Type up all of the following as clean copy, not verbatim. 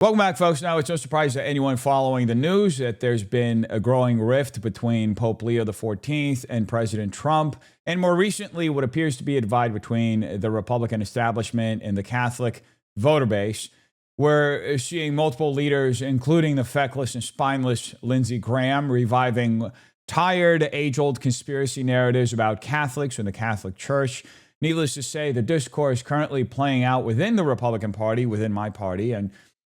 Welcome back, folks. Now, it's no surprise to anyone following the news that there's been a growing rift between Pope Leo XIV and President Trump, and more recently, what appears to be a divide between the Republican establishment and the Catholic voter base. We're seeing multiple leaders, including the feckless and spineless Lindsey Graham, reviving tired, age-old conspiracy narratives about Catholics and the Catholic Church. Needless to say, the discourse currently playing out within the Republican Party, within my party, and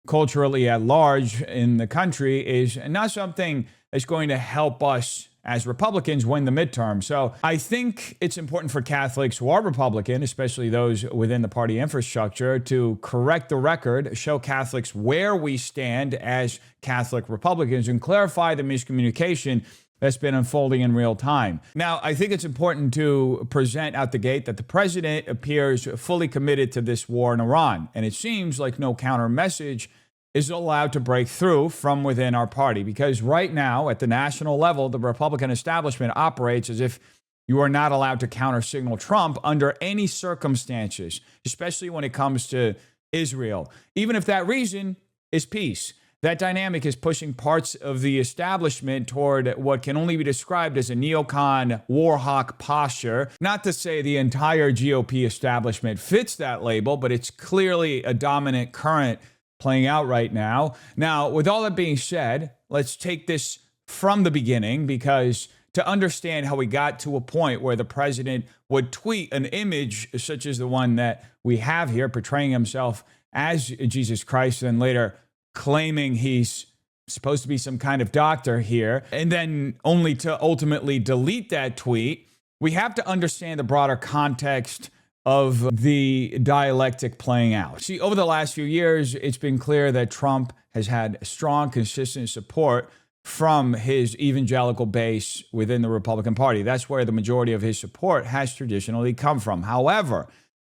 culturally at large in the country is not something that's going to help us as Republicans win the midterm. So I think it's important for Catholics who are Republican, especially those within the party infrastructure, to correct the record, show Catholics where we stand as Catholic Republicans, and clarify the miscommunication that's been unfolding in real time. Now, I think it's important to present out the gate that the president appears fully committed to this war in Iran, and it seems like no counter message is allowed to break through from within our party, because right now, at the national level, the Republican establishment operates as if you are not allowed to counter-signal Trump under any circumstances, especially when it comes to Israel, even if that reason is peace. That dynamic is pushing parts of the establishment toward what can only be described as a neocon war hawk posture. Not to say the entire GOP establishment fits that label, but it's clearly a dominant current playing out right now. Now, with all that being said, let's take this from the beginning, because to understand how we got to a point where the president would tweet an image such as the one that we have here, portraying himself as Jesus Christ, and later claiming he's supposed to be some kind of doctor here, and then only to ultimately delete that tweet, we have to understand the broader context of the dialectic playing out. See, over the last few years, it's been clear that Trump has had strong, consistent support from his evangelical base within the Republican Party. That's where the majority of his support has traditionally come from. However,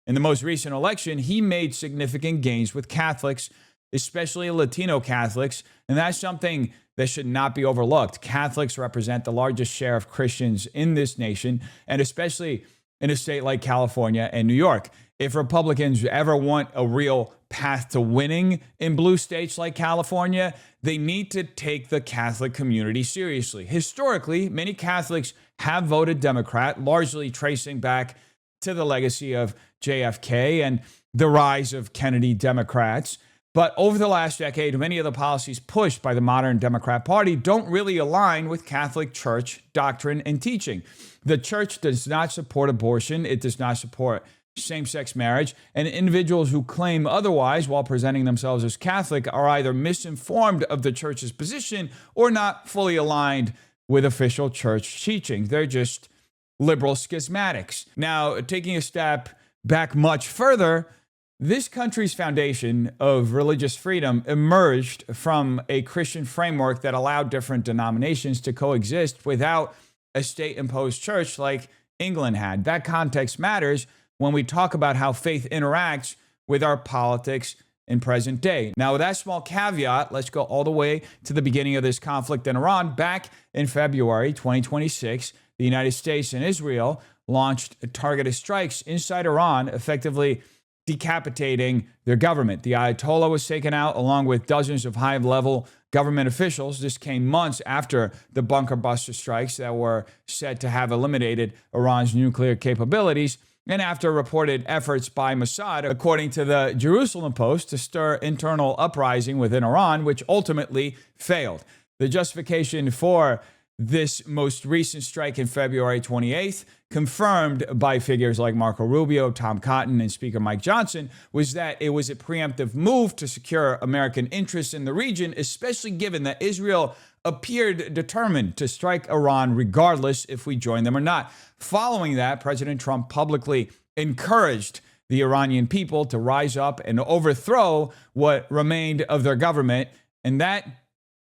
in the most recent election, he made significant gains with Catholics, especially Latino Catholics, and that's something that should not be overlooked. Catholics represent the largest share of Christians in this nation, and especially in a state like California and New York. If Republicans ever want a real path to winning in blue states like California, they need to take the Catholic community seriously. Historically, many Catholics have voted Democrat, largely tracing back to the legacy of JFK and the rise of Kennedy Democrats. But over the last decade, many of the policies pushed by the modern Democrat Party don't really align with Catholic Church doctrine and teaching. The church does not support abortion. It does not support same-sex marriage. And individuals who claim otherwise while presenting themselves as Catholic are either misinformed of the church's position or not fully aligned with official church teaching. They're just liberal schismatics. Now, taking a step back much further, this country's foundation of religious freedom emerged from a Christian framework that allowed different denominations to coexist without a state-imposed church like England had. That context matters when we talk about how faith interacts with our politics in present day. Now, with that small caveat, let's go all the way to the beginning of this conflict in Iran. Back in February 2026, the United States and Israel launched targeted strikes inside Iran, effectively decapitating their government. The Ayatollah was taken out along with dozens of high-level government officials. This came months after the bunker buster strikes that were said to have eliminated Iran's nuclear capabilities, and after reported efforts by Mossad, according to the Jerusalem Post, to stir internal uprising within Iran, which ultimately failed. The justification for this most recent strike in February 28th, confirmed by figures like Marco Rubio, Tom Cotton, and Speaker Mike Johnson, was that it was a preemptive move to secure American interests in the region, especially given that Israel appeared determined to strike Iran regardless if we join them or not. Following that, President Trump publicly encouraged the Iranian people to rise up and overthrow what remained of their government, and that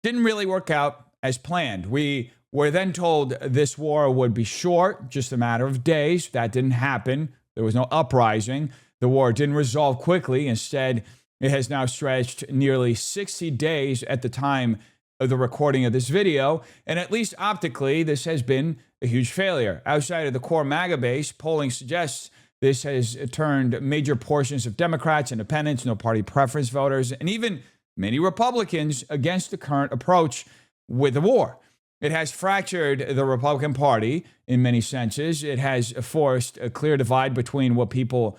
didn't really work out as planned. We were then told this war would be short, just a matter of days. That didn't happen. There was no uprising. The war didn't resolve quickly. Instead, it has now stretched nearly 60 days at the time of the recording of this video. And at least optically, this has been a huge failure. Outside of the core MAGA base, polling suggests this has turned major portions of Democrats, independents, no party preference voters, and even many Republicans against the current approach with the war. It has fractured the Republican Party in many senses. It has forced a clear divide between what people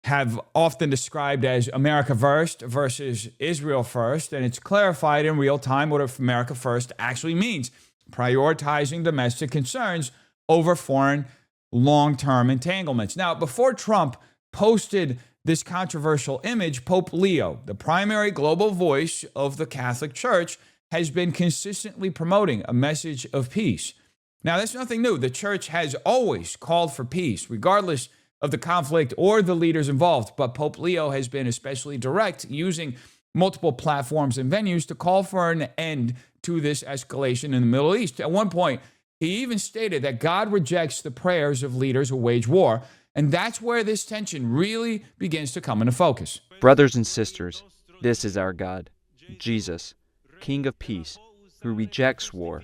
have often described as America first versus Israel first, and it's clarified in real time what America first actually means, prioritizing domestic concerns over foreign long-term entanglements. Now, before Trump posted this controversial image, Pope Leo, the primary global voice of the Catholic Church, has been consistently promoting a message of peace. Now, that's nothing new. The church has always called for peace, regardless of the conflict or the leaders involved. But Pope Leo has been especially direct, using multiple platforms and venues to call for an end to this escalation in the Middle East. At one point, he even stated that God rejects the prayers of leaders who wage war. And that's where this tension really begins to come into focus. Brothers and sisters, this is our God, Jesus, King of peace, who rejects war,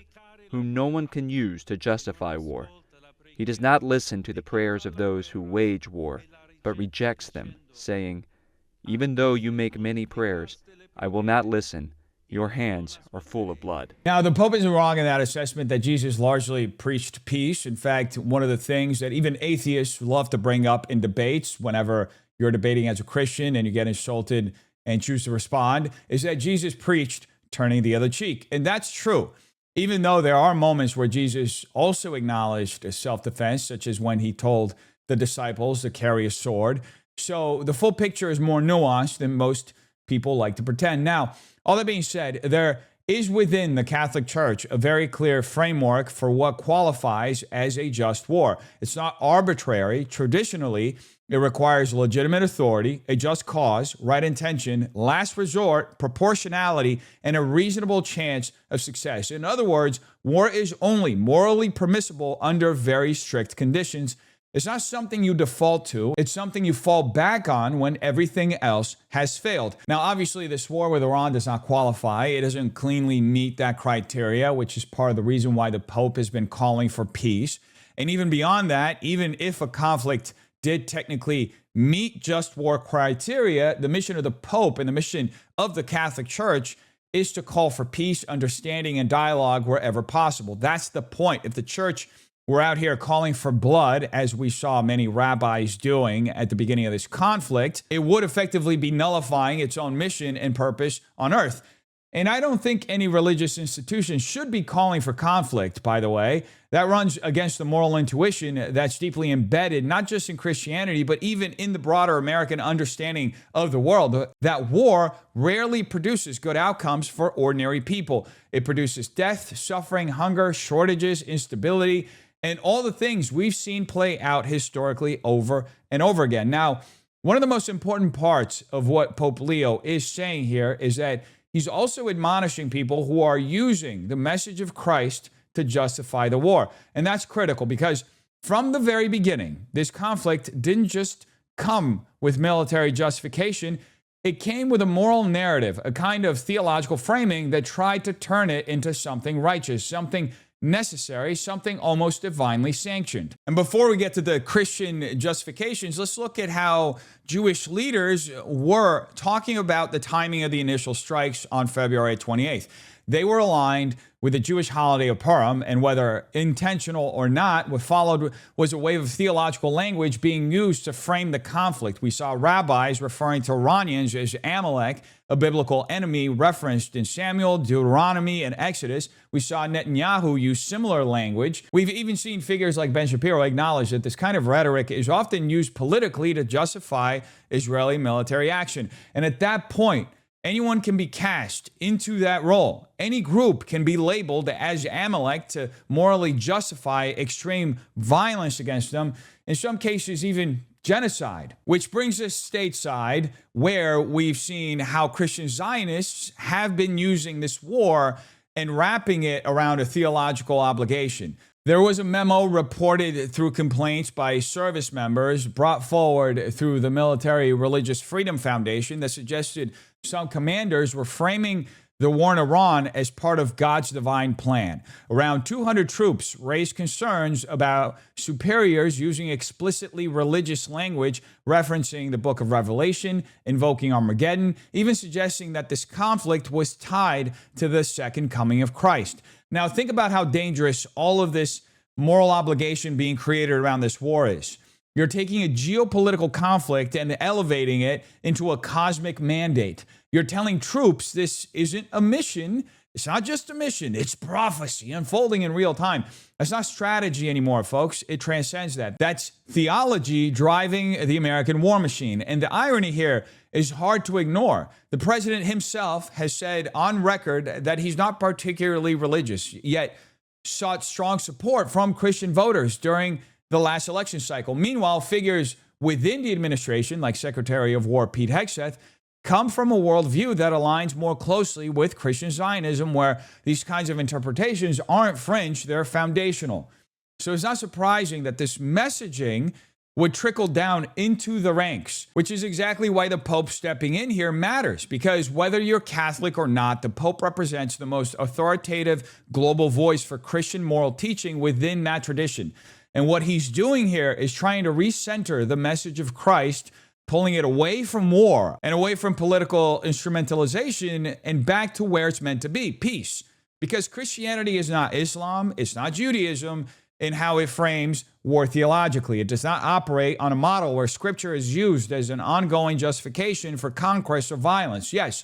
whom no one can use to justify war. He does not listen to the prayers of those who wage war, but rejects them, saying, "Even though you make many prayers, I will not listen. Your hands are full of blood." Now, the Pope isn't wrong in that assessment that Jesus largely preached peace. In fact, one of the things that even atheists love to bring up in debates whenever you're debating as a Christian and you get insulted and choose to respond is that Jesus preached turning the other cheek. And that's true. Even though there are moments where Jesus also acknowledged self-defense, such as when he told the disciples to carry a sword. So the full picture is more nuanced than most people like to pretend. Now, all that being said, there is within the Catholic Church a very clear framework for what qualifies as a just war. It's not arbitrary. Traditionally, it requires legitimate authority, a just cause, right intention, last resort, proportionality, and a reasonable chance of success. In other words, war is only morally permissible under very strict conditions. It's not something you default to. It's something you fall back on when everything else has failed. Now, obviously, this war with Iran does not qualify. It doesn't cleanly meet that criteria, which is part of the reason why the Pope has been calling for peace. And even beyond that, even if a conflict did technically meet just war criteria, the mission of the Pope and the mission of the Catholic Church is to call for peace, understanding, and dialogue wherever possible. That's the point. If the church were out here calling for blood, as we saw many rabbis doing at the beginning of this conflict, it would effectively be nullifying its own mission and purpose on earth. And I don't think any religious institution should be calling for conflict, by the way. That runs against the moral intuition that's deeply embedded, not just in Christianity, but even in the broader American understanding of the world, that war rarely produces good outcomes for ordinary people. It produces death, suffering, hunger, shortages, instability, and all the things we've seen play out historically over and over again. Now, one of the most important parts of what Pope Leo is saying here is that he's also admonishing people who are using the message of Christ to justify the war. And that's critical because from the very beginning, this conflict didn't just come with military justification. It came with a moral narrative, a kind of theological framing that tried to turn it into something righteous, something necessary, something almost divinely sanctioned. And before we get to the Christian justifications, let's look at how Jewish leaders were talking about the timing of the initial strikes on February 28th. They were aligned with the Jewish holiday of Purim, and whether intentional or not, what followed was a wave of theological language being used to frame the conflict. We saw rabbis referring to Iranians as Amalek, a biblical enemy referenced in Samuel, Deuteronomy, and Exodus. We saw Netanyahu use similar language. We've even seen figures like Ben Shapiro acknowledge that this kind of rhetoric is often used politically to justify Israeli military action. And at that point, anyone can be cast into that role. Any group can be labeled as Amalek to morally justify extreme violence against them, in some cases even genocide. Which brings us stateside, where we've seen how Christian Zionists have been using this war and wrapping it around a theological obligation. There was a memo reported through complaints by service members brought forward through the Military Religious Freedom Foundation that suggested some commanders were framing the war in Iran as part of God's divine plan. Around 200 troops raised concerns about superiors using explicitly religious language, referencing the book of Revelation, invoking Armageddon, even suggesting that this conflict was tied to the second coming of Christ. Now, think about how dangerous all of this moral obligation being created around this war is. You're taking a geopolitical conflict and elevating it into a cosmic mandate. You're telling troops this isn't a mission. It's not just a mission. It's prophecy unfolding in real time. That's not strategy anymore, folks. It transcends that. That's theology driving the American war machine. And the irony here is hard to ignore. The president himself has said on record that he's not particularly religious, yet sought strong support from Christian voters during the last election cycle. Meanwhile, figures within the administration, like Secretary of War Pete Hegseth, come from a worldview that aligns more closely with Christian Zionism, where these kinds of interpretations aren't fringe, they're foundational. So it's not surprising that this messaging would trickle down into the ranks, which is exactly why the Pope stepping in here matters, because whether you're Catholic or not, the Pope represents the most authoritative global voice for Christian moral teaching within that tradition. And what he's doing here is trying to recenter the message of Christ, pulling it away from war and away from political instrumentalization and back to where it's meant to be, peace. Because Christianity is not Islam, it's not Judaism in how it frames war theologically. It does not operate on a model where scripture is used as an ongoing justification for conquest or violence. Yes,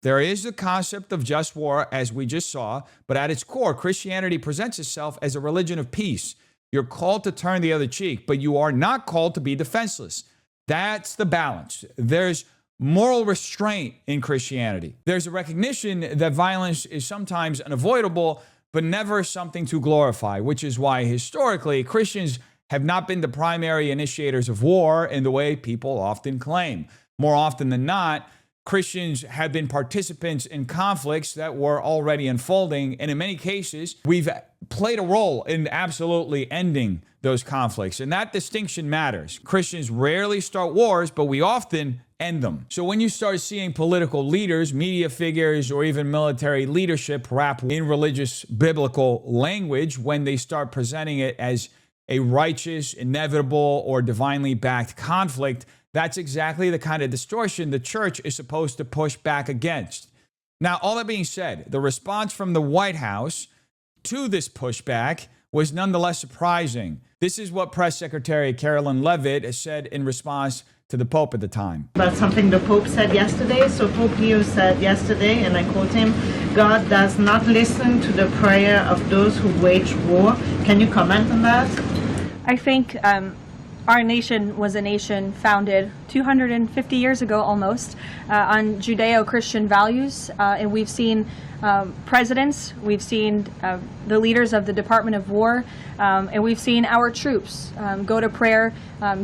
there is the concept of just war, as we just saw, but at its core, Christianity presents itself as a religion of peace. You're called to turn the other cheek, but you are not called to be defenseless. That's the balance. There's moral restraint in Christianity. There's a recognition that violence is sometimes unavoidable, but never something to glorify, which is why historically Christians have not been the primary initiators of war in the way people often claim. More often than not, Christians have been participants in conflicts that were already unfolding, and in many cases, we've played a role in absolutely ending those conflicts. And that distinction matters. Christians rarely start wars, but we often end them. So when you start seeing political leaders, media figures, or even military leadership wrap in religious biblical language, when they start presenting it as a righteous, inevitable, or divinely backed conflict, that's exactly the kind of distortion the church is supposed to push back against. Now, all that being said, the response from the White House to this pushback was nonetheless surprising. This is what Press Secretary Carolyn Leavitt said in response to the Pope at the time. About something the Pope said yesterday. So Pope Leo said yesterday, and I quote him, "God does not listen to the prayer of those who wage war." Can you comment on that? I think our nation was a nation founded 250 years ago almost on Judeo-Christian values, and we've seen presidents, we've seen the leaders of the Department of War, and we've seen our troops go to prayer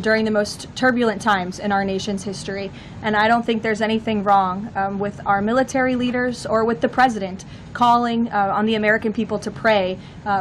during the most turbulent times in our nation's history. And I don't think there's anything wrong with our military leaders or with the president calling on the American people to pray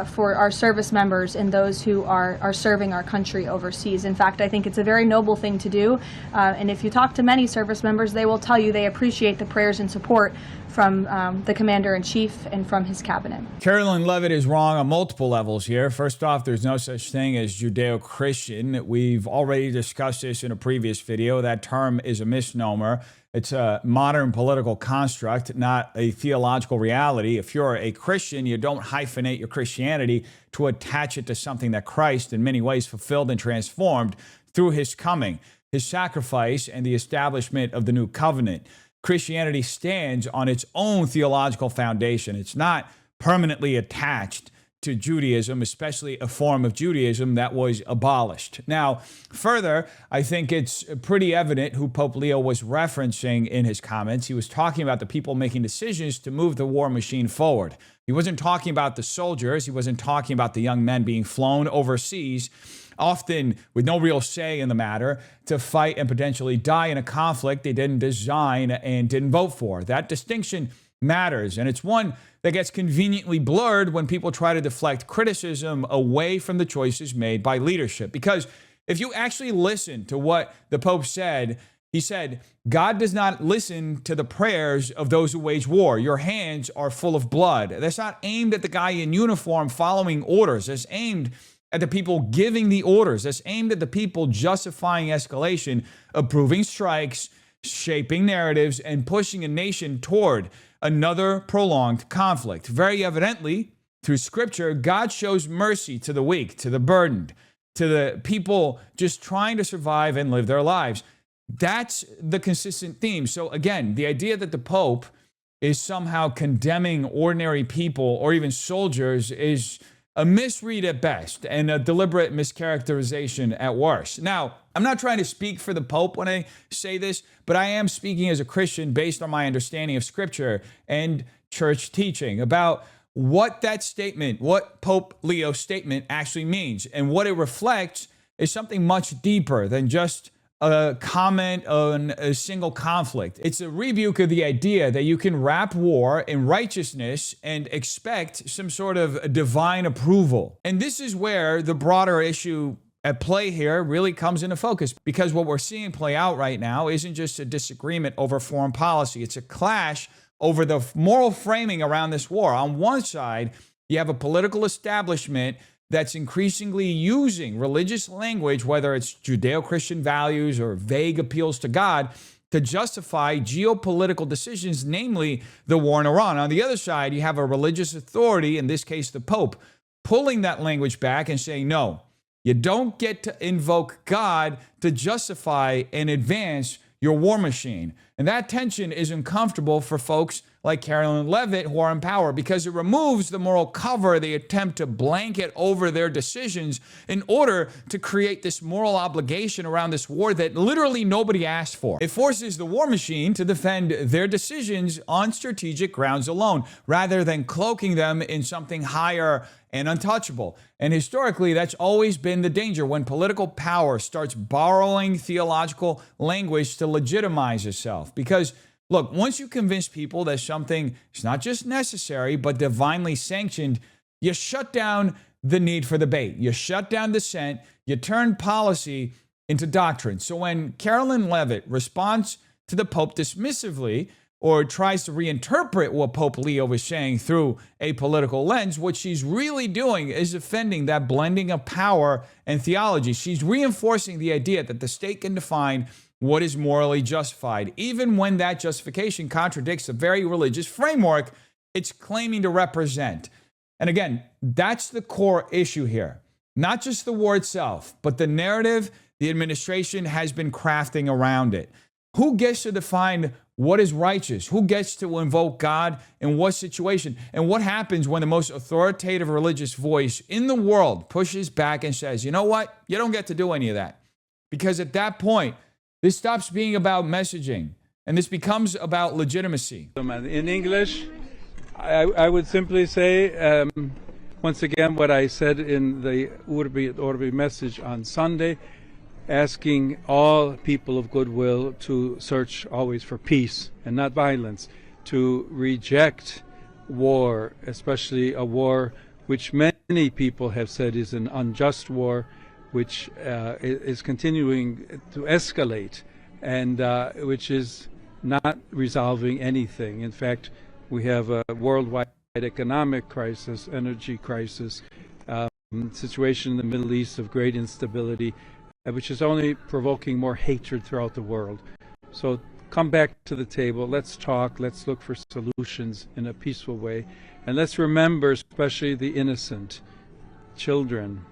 for our service members and those who are serving our country overseas. In fact, I think it's a very noble thing to do. And if you talk to many service members, they will tell you they appreciate the prayers and support from the Commander-in-Chief and from his cabinet. Carolyn Leavitt is wrong on multiple levels here. First off, there's no such thing as Judeo-Christian. We've already discussed this in a previous video. That term is a misnomer. It's a modern political construct, not a theological reality. If you're a Christian, you don't hyphenate your Christianity to attach it to something that Christ in many ways fulfilled and transformed through his coming, his sacrifice, and the establishment of the new covenant. Christianity stands on its own theological foundation. It's not permanently attached to Judaism, especially a form of Judaism that was abolished. Now, further, I think it's pretty evident who Pope Leo was referencing in his comments. He was talking about the people making decisions to move the war machine forward. He wasn't talking about the soldiers. He wasn't talking about the young men being flown overseas, often with no real say in the matter, to fight and potentially die in a conflict they didn't design and didn't vote for. That distinction matters, and it's one that gets conveniently blurred when people try to deflect criticism away from the choices made by leadership. Because if you actually listen to what the Pope said He said, God does not listen to the prayers of those who wage war. Your hands are full of blood. That's not aimed at the guy in uniform following orders. That's aimed at the people giving the orders. That's aimed at the people justifying escalation, approving strikes, shaping narratives, and pushing a nation toward another prolonged conflict. Very evidently, through Scripture, God shows mercy to the weak, to the burdened, to the people just trying to survive and live their lives. That's the consistent theme. So again, the idea that the Pope is somehow condemning ordinary people or even soldiers is a misread at best and a deliberate mischaracterization at worst. Now, I'm not trying to speak for the Pope when I say this, but I am speaking as a Christian based on my understanding of Scripture and church teaching about what that statement, what Pope Leo's statement actually means. And what it reflects is something much deeper than just a comment on a single conflict. It's a rebuke of the idea that you can wrap war in righteousness and expect some sort of divine approval. And this is where the broader issue at play here really comes into focus, because what we're seeing play out right now isn't just a disagreement over foreign policy. It's a clash over the moral framing around this war. On one side, you have a political establishment that's increasingly using religious language, whether it's Judeo-Christian values or vague appeals to God, to justify geopolitical decisions, namely the war in Iran. On the other side, you have a religious authority, in this case the Pope, pulling that language back and saying, no, you don't get to invoke God to justify and advance your war machine. And that tension is uncomfortable for folks like Carolyn Levitt who are in power, because it removes the moral cover they attempt to blanket over their decisions in order to create this moral obligation around this war that literally nobody asked for. It forces the war machine to defend their decisions on strategic grounds alone, rather than cloaking them in something higher and untouchable. And historically, that's always been the danger when political power starts borrowing theological language to legitimize itself. Because look, once you convince people that something is not just necessary, but divinely sanctioned, you shut down the need for debate. You shut down dissent. You turn policy into doctrine. So when Carolyn Levitt responds to the Pope dismissively, or tries to reinterpret what Pope Leo was saying through a political lens, what she's really doing is defending that blending of power and theology. She's reinforcing the idea that the state can define what is morally justified, even when that justification contradicts the very religious framework it's claiming to represent. And again, that's the core issue here. Not just the war itself, but the narrative the administration has been crafting around it. Who gets to define what is righteous? Who gets to invoke God in what situation? And what happens when the most authoritative religious voice in the world pushes back and says, you know what? You don't get to do any of that. Because at that point, this stops being about messaging and this becomes about legitimacy. In English, I would simply say, once again, what I said in the Urbi et Orbi message on Sunday, asking all people of goodwill to search always for peace and not violence, to reject war, especially a war which many people have said is an unjust war, which is continuing to escalate and which is not resolving anything. In fact, we have a worldwide economic crisis, energy crisis, situation in the Middle East of great instability, which is only provoking more hatred throughout the world. So come back to the table, let's talk, let's look for solutions in a peaceful way, and let's remember especially the innocent, children,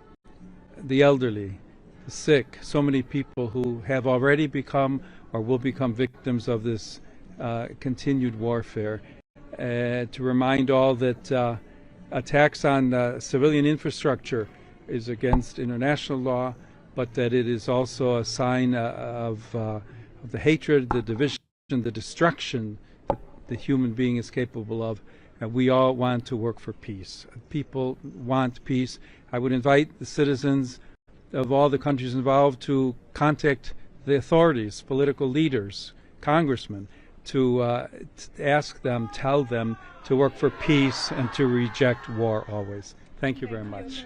the elderly, the sick, so many people who have already become or will become victims of this continued warfare. To remind all that attacks on civilian infrastructure is against international law, but that it is also a sign of the hatred, the division, the destruction that the human being is capable of. And we all want to work for peace. People want peace. I would invite the citizens of all the countries involved to contact the authorities, political leaders, congressmen, to ask them, tell them to work for peace and to reject war always. Thank you very much.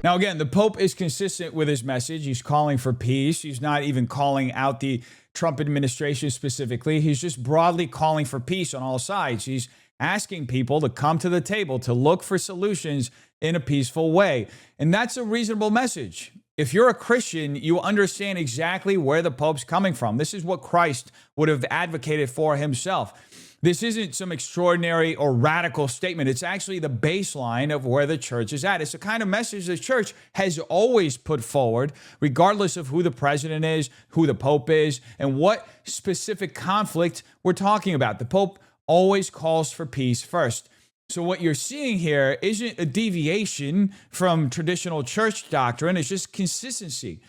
Now, again, the Pope is consistent with his message. He's calling for peace. He's not even calling out the Trump administration specifically. He's just broadly calling for peace on all sides. He's asking people to come to the table, to look for solutions in a peaceful way. And that's a reasonable message. If you're a Christian, you understand exactly where the Pope's coming from. This is what Christ would have advocated for himself. This isn't some extraordinary or radical statement. It's actually the baseline of where the church is at. It's the kind of message the church has always put forward, regardless of who the president is, who the Pope is, and what specific conflict we're talking about. The Pope always calls for peace first. So what you're seeing here isn't a deviation from traditional church doctrine. It's just consistency.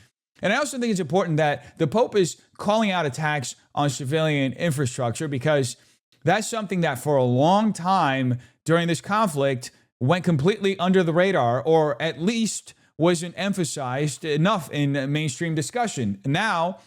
And I also think it's important that the Pope is calling out attacks on civilian infrastructure, because that's something that for a long time during this conflict went completely under the radar, or at least wasn't emphasized enough in mainstream discussion. Now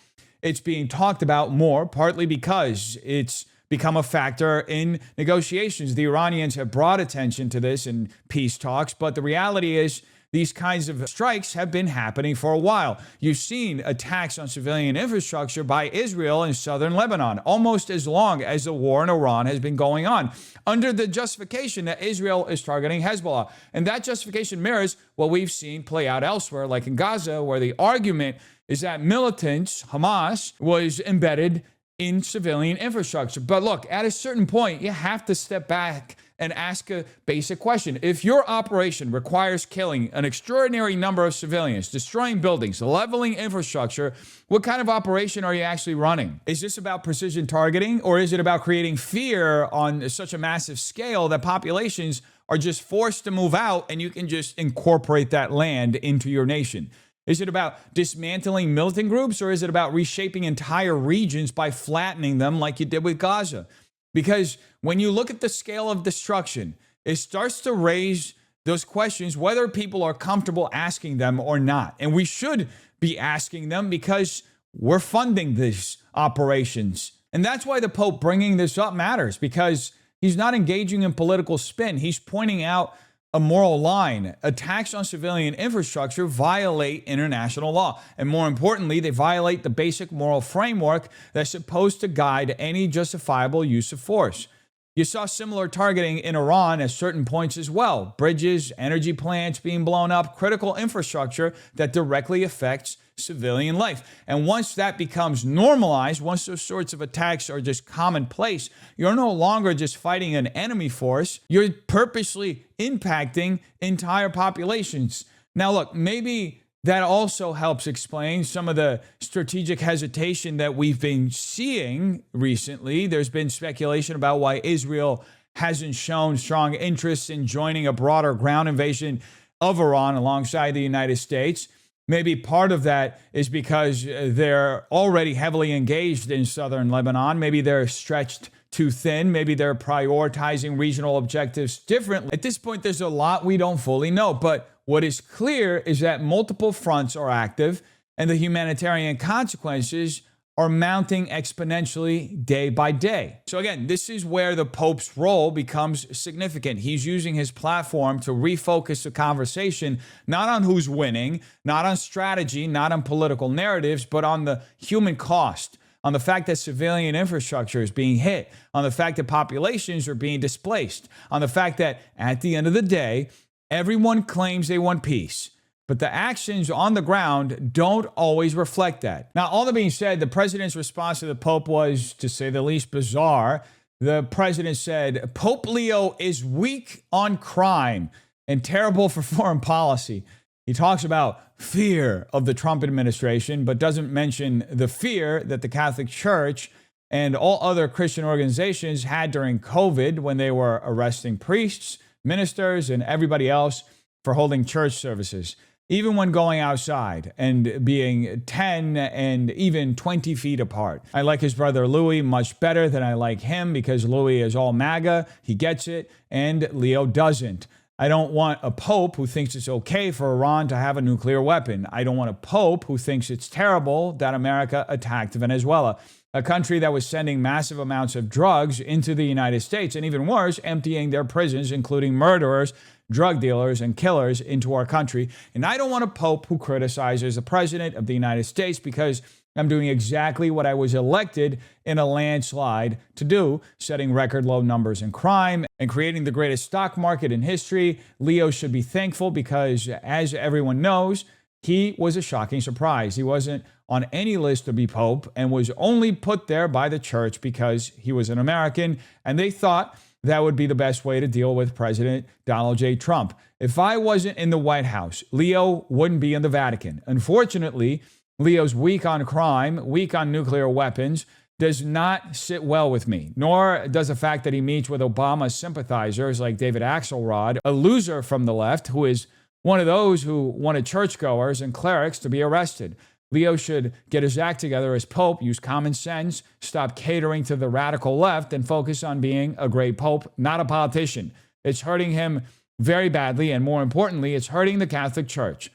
it's being talked about more, partly because it's become a factor in negotiations. The Iranians have brought attention to this in peace talks, but the reality is these kinds of strikes have been happening for a while. You've seen attacks on civilian infrastructure by Israel in southern Lebanon, almost as long as the war in Iran has been going on, under the justification that Israel is targeting Hezbollah. And that justification mirrors what we've seen play out elsewhere, like in Gaza, where the argument is that militants, Hamas, was embedded in civilian infrastructure. But look, at a certain point, you have to step back and ask a basic question. If your operation requires killing an extraordinary number of civilians, destroying buildings, leveling infrastructure, what kind of operation are you actually running? Is this about precision targeting, or is it about creating fear on such a massive scale that populations are just forced to move out and you can just incorporate that land into your nation? Is it about dismantling militant groups, or is it about reshaping entire regions by flattening them like you did with Gaza? Because when you look at the scale of destruction, it starts to raise those questions, whether people are comfortable asking them or not. And we should be asking them, because we're funding these operations. And that's why the Pope bringing this up matters, because he's not engaging in political spin. He's pointing out a moral line. Attacks on civilian infrastructure violate international law. And more importantly, they violate the basic moral framework that's supposed to guide any justifiable use of force. You saw similar targeting in Iran at certain points as well. Bridges, energy plants being blown up, critical infrastructure that directly affects civilian life. And once that becomes normalized, once those sorts of attacks are just commonplace, you're no longer just fighting an enemy force, you're purposely impacting entire populations. Now look, maybe that also helps explain some of the strategic hesitation that we've been seeing recently. There's been speculation about why Israel hasn't shown strong interest in joining a broader ground invasion of Iran alongside the United States. Maybe part of that is because they're already heavily engaged in southern Lebanon. Maybe they're stretched too thin. Maybe they're prioritizing regional objectives differently. At this point, there's a lot we don't fully know. But what is clear is that multiple fronts are active, and the humanitarian consequences are mounting exponentially day by day. So again, this is where the Pope's role becomes significant. He's using his platform to refocus the conversation, not on who's winning, not on strategy, not on political narratives, but on the human cost, on the fact that civilian infrastructure is being hit, on the fact that populations are being displaced, on the fact that at the end of the day, everyone claims they want peace, but the actions on the ground don't always reflect that. Now, all that being said, the president's response to the Pope was, to say the least, bizarre. The president said, Pope Leo is weak on crime and terrible for foreign policy. He talks about fear of the Trump administration, but doesn't mention the fear that the Catholic Church and all other Christian organizations had during COVID, when they were arresting priests, ministers, and everybody else for holding church services, even when going outside and being 10 and even 20 feet apart. I like his brother Louis much better than I like him, because Louis is all MAGA, he gets it, and Leo doesn't. I don't want a pope who thinks it's okay for Iran to have a nuclear weapon. I don't want a pope who thinks it's terrible that America attacked Venezuela, a country that was sending massive amounts of drugs into the United States, and even worse, emptying their prisons, including murderers, drug dealers, and killers, into our country. And I don't want a pope who criticizes the president of the United States, because I'm doing exactly what I was elected in a landslide to do, setting record low numbers in crime and creating the greatest stock market in history. Leo should be thankful because, as everyone knows, he was a shocking surprise. He wasn't on any list to be pope and was only put there by the church because he was an American, and they thought that would be the best way to deal with President Donald J. Trump. If I wasn't in the White House, Leo wouldn't be in the Vatican. Unfortunately, Leo's weak on crime, weak on nuclear weapons, does not sit well with me, nor does the fact that he meets with Obama's sympathizers like David Axelrod, a loser from the left who is one of those who wanted churchgoers and clerics to be arrested. Leo should get his act together as Pope, use common sense, stop catering to the radical left, and focus on being a great Pope, not a politician. It's hurting him very badly, and more importantly, it's hurting the Catholic Church.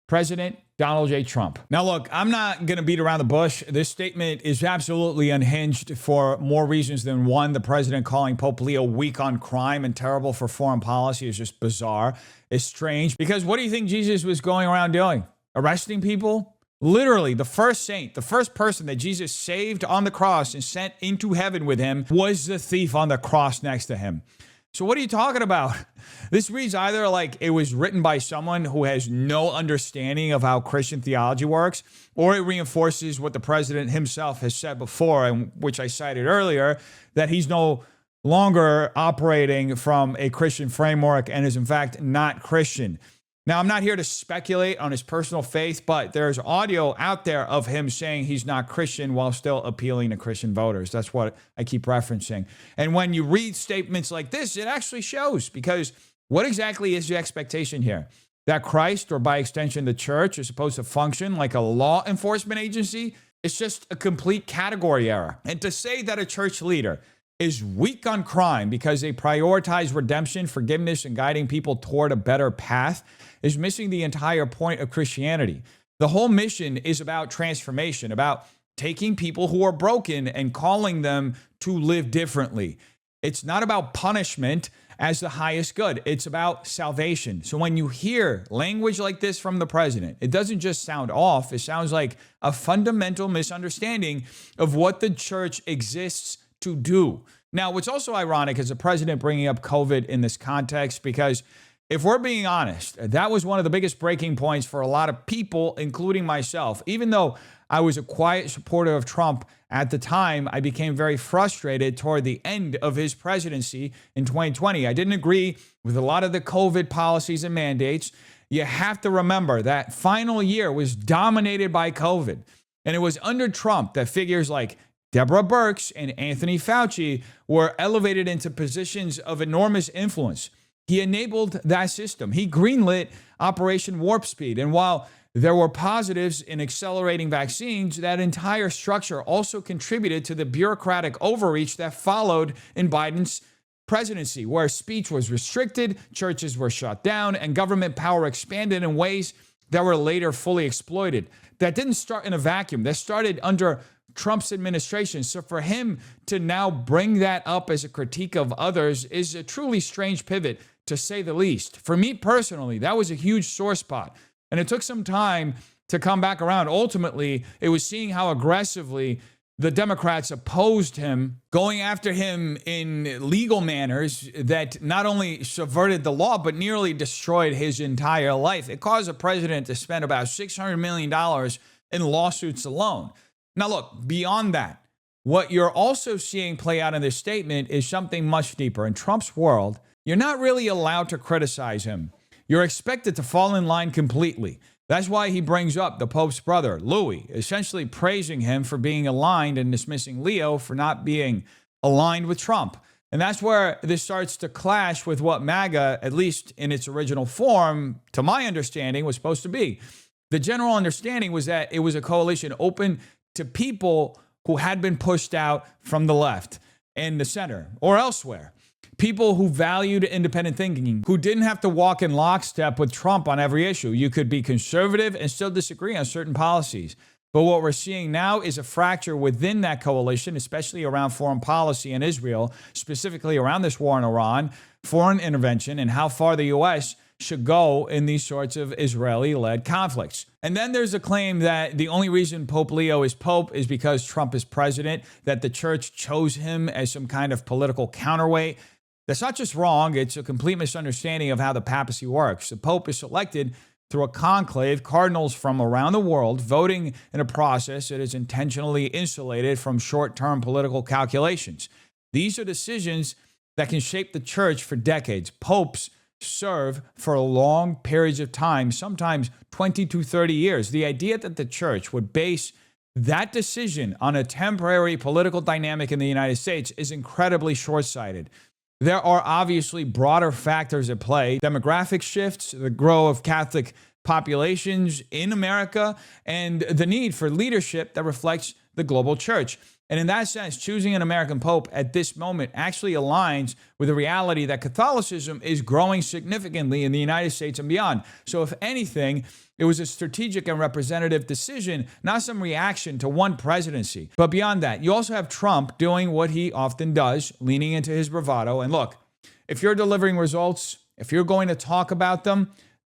President Donald J. Trump. Now, look, I'm not going to beat around the bush. This statement is absolutely unhinged for more reasons than one. The president calling Pope Leo weak on crime and terrible for foreign policy is just bizarre. It's strange because what do you think Jesus was going around doing? Arresting people? Literally, the first saint, the first person that Jesus saved on the cross and sent into heaven with him was the thief on the cross next to him. So what are you talking about? This reads either like it was written by someone who has no understanding of how Christian theology works, or it reinforces what the president himself has said before, and which I cited earlier, that he's no longer operating from a Christian framework and is in fact not Christian. Now, I'm not here to speculate on his personal faith, but there's audio out there of him saying he's not Christian while still appealing to Christian voters. That's what I keep referencing. And when you read statements like this, it actually shows, because what exactly is the expectation here? That Christ, or by extension the church, is supposed to function like a law enforcement agency? It's just a complete category error. And to say that a church leader is weak on crime because they prioritize redemption, forgiveness, and guiding people toward a better path is missing the entire point of Christianity. The whole mission is about transformation, about taking people who are broken and calling them to live differently. It's not about punishment as the highest good. It's about salvation. So when you hear language like this from the president, it doesn't just sound off. It sounds like a fundamental misunderstanding of what the church exists to do. Now, what's also ironic is the president bringing up COVID in this context, because if we're being honest, that was one of the biggest breaking points for a lot of people, including myself. Even though I was a quiet supporter of Trump at the time, I became very frustrated toward the end of his presidency in 2020. I didn't agree with a lot of the COVID policies and mandates. You have to remember that final year was dominated by COVID. And it was under Trump that figures like Deborah Birx and Anthony Fauci were elevated into positions of enormous influence. He enabled that system. He greenlit Operation Warp Speed. And while there were positives in accelerating vaccines, that entire structure also contributed to the bureaucratic overreach that followed in Biden's presidency, where speech was restricted, churches were shut down, and government power expanded in ways that were later fully exploited. That didn't start in a vacuum. That started under Trump's administration. So for him to now bring that up as a critique of others is a truly strange pivot, to say the least. For me personally, that was a huge sore spot. And it took some time to come back around. Ultimately, it was seeing how aggressively the Democrats opposed him, going after him in legal manners that not only subverted the law, but nearly destroyed his entire life. It caused the president to spend about $600 million in lawsuits alone. Now, look, beyond that, what you're also seeing play out in this statement is something much deeper. In Trump's world, you're not really allowed to criticize him. You're expected to fall in line completely. That's why he brings up the Pope's brother, Louis, essentially praising him for being aligned and dismissing Leo for not being aligned with Trump. And that's where this starts to clash with what MAGA, at least in its original form, to my understanding, was supposed to be. The general understanding was that it was a coalition open to people who had been pushed out from the left and the center or elsewhere. People who valued independent thinking, who didn't have to walk in lockstep with Trump on every issue. You could be conservative and still disagree on certain policies. But what we're seeing now is a fracture within that coalition, especially around foreign policy in Israel, specifically around this war in Iran, foreign intervention, and how far the U.S. should go in these sorts of Israeli-led conflicts. And then there's a claim that the only reason Pope Leo is Pope is because Trump is president, that the church chose him as some kind of political counterweight. That's not just wrong, it's a complete misunderstanding of how the papacy works. The Pope is selected through a conclave, cardinals from around the world voting in a process that is intentionally insulated from short-term political calculations. These are decisions that can shape the church for decades. Popes serve for long periods of time, sometimes 20 to 30 years. The idea that the church would base that decision on a temporary political dynamic in the United States is incredibly short-sighted. There are obviously broader factors at play: demographic shifts, the growth of Catholic populations in America, and the need for leadership that reflects the global church. And in that sense, choosing an American pope at this moment actually aligns with the reality that Catholicism is growing significantly in the United States and beyond. So if anything, it was a strategic and representative decision, not some reaction to one presidency. But beyond that, you also have Trump doing what he often does, leaning into his bravado. And look, if you're delivering results, if you're going to talk about them,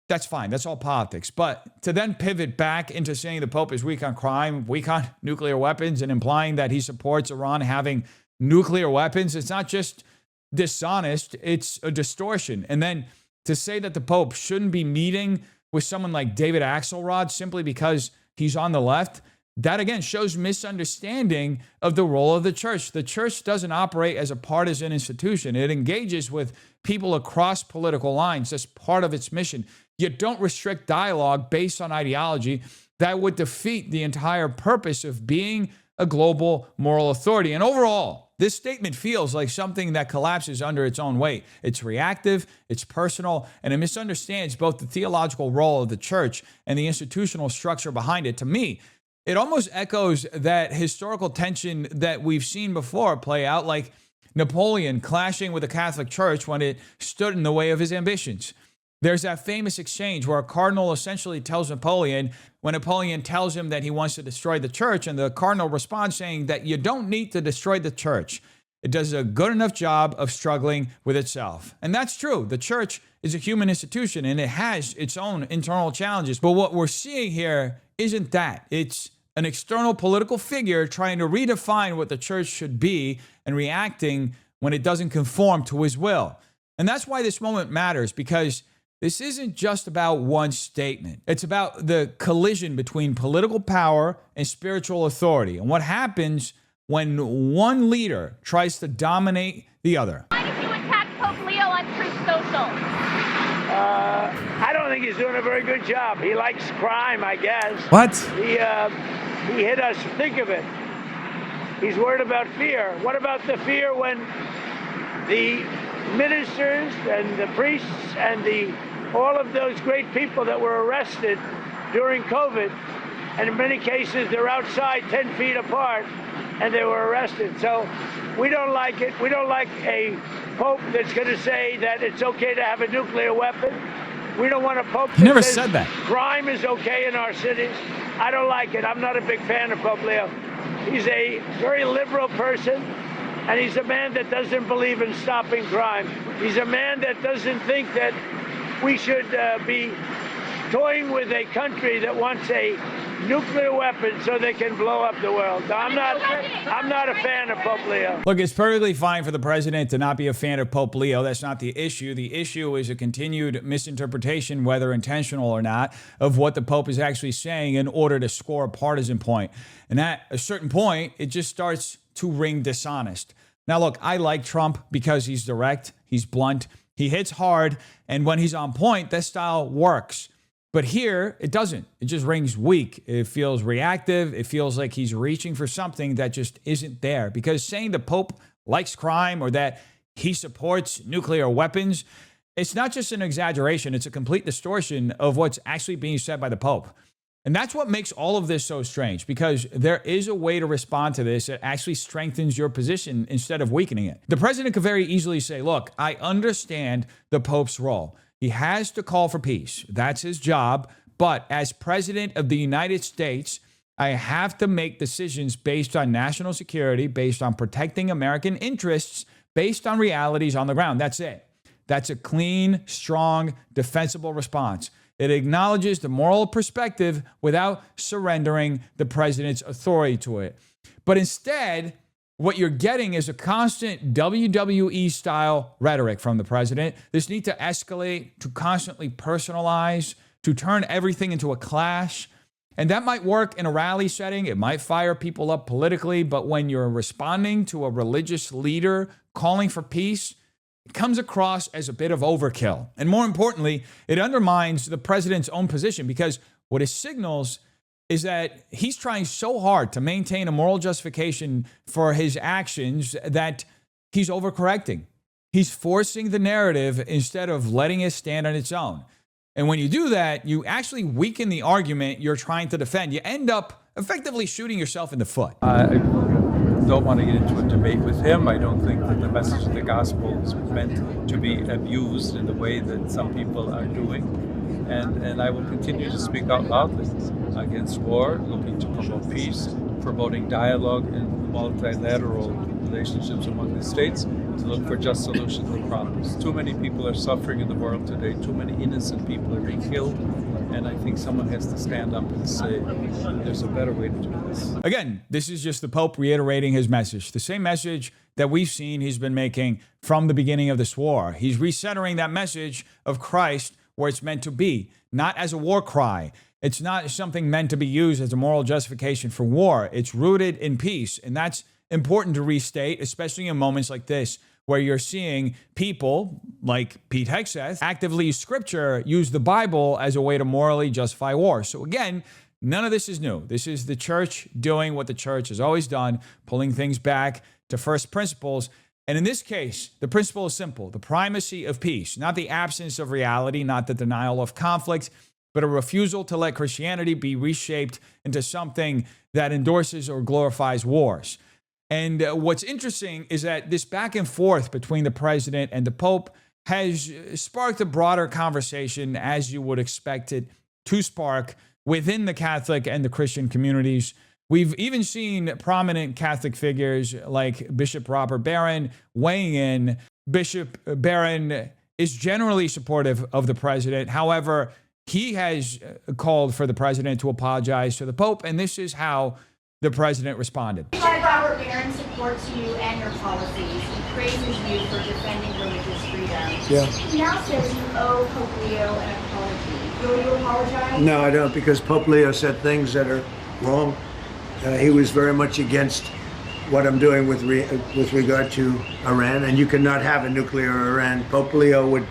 that's fine. That's all politics. But to then pivot back into saying the Pope is weak on crime, weak on nuclear weapons, and implying that he supports Iran having nuclear weapons, it's not just dishonest, it's a distortion. And then to say that the Pope shouldn't be meeting with someone like David Axelrod simply because he's on the left, that again shows misunderstanding of the role of the church. The church doesn't operate as a partisan institution. It engages with people across political lines. That's part of its mission. You don't restrict dialogue based on ideology. That would defeat the entire purpose of being a global moral authority. And overall, this statement feels like something that collapses under its own weight. It's reactive, it's personal, and it misunderstands both the theological role of the church and the institutional structure behind it. To me, it almost echoes that historical tension that we've seen before play out, like Napoleon clashing with the Catholic Church when it stood in the way of his ambitions. There's that famous exchange where a cardinal essentially tells Napoleon, when Napoleon tells him that he wants to destroy the church, and the cardinal responds saying that you don't need to destroy the church. It does a good enough job of struggling with itself. And that's true. The church is a human institution and it has its own internal challenges. But what we're seeing here isn't that. It's an external political figure trying to redefine what the church should be and reacting when it doesn't conform to his will. And that's why this moment matters, because this isn't just about one statement. It's about the collision between political power and spiritual authority, and what happens when one leader tries to dominate the other. Why did you attack Pope Leo on Truth Social? I don't think he's doing a very good job. He likes crime, I guess. What? He hit us. Think of it. He's worried about fear. What about the fear when the ministers and the priests and all of those great people that were arrested during COVID, and in many cases they're outside 10 feet apart and they were arrested. So we don't like it. We don't like a pope that's going to say that it's okay to have a nuclear weapon. We don't want a pope that never says said that. crime is okay in our cities. I don't like it. I'm not a big fan of Pope Leo. He's a very liberal person, and he's a man that doesn't believe in stopping crime. He's a man that doesn't think that we should be toying with a country that wants a nuclear weapon so they can blow up the world. I'm not a fan of Pope Leo. Look, it's perfectly fine for the president to not be a fan of Pope Leo. That's not the issue. The issue is a continued misinterpretation, whether intentional or not, of what the Pope is actually saying in order to score a partisan point. And at a certain point, it just starts to ring dishonest. Now, look, I like Trump because he's direct, he's blunt, he hits hard, and when he's on point, that style works. But here, it doesn't. It just rings weak. It feels reactive. It feels like he's reaching for something that just isn't there. Because saying the Pope likes crime or that he supports nuclear weapons, it's not just an exaggeration. It's a complete distortion of what's actually being said by the Pope. And that's what makes all of this so strange, because there is a way to respond to this that actually strengthens your position instead of weakening it. The president could very easily say, look, I understand the Pope's role. He has to call for peace. That's his job. But as president of the United States, I have to make decisions based on national security, based on protecting American interests, based on realities on the ground. That's it. That's a clean, strong, defensible response. It acknowledges the moral perspective without surrendering the president's authority to it. But instead, what you're getting is a constant WWE-style rhetoric from the president. This need to escalate, to constantly personalize, to turn everything into a clash. And that might work in a rally setting. It might fire people up politically. But when you're responding to a religious leader calling for peace, it comes across as a bit of overkill. And more importantly, it undermines the president's own position, because what it signals is that he's trying so hard to maintain a moral justification for his actions that he's overcorrecting. He's forcing the narrative instead of letting it stand on its own. And when you do that, you actually weaken the argument you're trying to defend. You end up effectively shooting yourself in the foot. I don't want to get into a debate with him. I don't think that the message of the gospel is meant to be abused in the way that some people are doing. And I will continue to speak out loudly against war, looking to promote peace, promoting dialogue and multilateral relationships among the states, to look for just solutions to problems. Too many people are suffering in the world today. Too many innocent people are being killed. And I think someone has to stand up and say, there's a better way to do this. Again, this is just the Pope reiterating his message, the same message that we've seen he's been making from the beginning of this war. He's recentering that message of Christ where it's meant to be, not as a war cry. It's not something meant to be used as a moral justification for war. It's rooted in peace. And that's important to restate, especially in moments like this, where you're seeing people like Pete Hegseth actively use scripture, use the Bible as a way to morally justify war. So again, none of this is new. This is the church doing what the church has always done, pulling things back to first principles. And in this case, the principle is simple: the primacy of peace, not the absence of reality, not the denial of conflict, but a refusal to let Christianity be reshaped into something that endorses or glorifies wars. And what's interesting is that this back and forth between the president and the Pope has sparked a broader conversation, as you would expect it to spark, within the Catholic and the Christian communities. We've even seen prominent Catholic figures like Bishop Robert Barron weighing in. Bishop Barron is generally supportive of the president. However, he has called for the president to apologize to the Pope, and this is how the president responded. Robert Barron supports you and your policies. He praises you for defending religious freedom. Yeah. He now says you owe Pope Leo an apology. Will you apologize? No, I don't, because Pope Leo said things that are wrong. He was very much against what I'm doing with regard to Iran, and you cannot have a nuclear Iran. Pope Leo would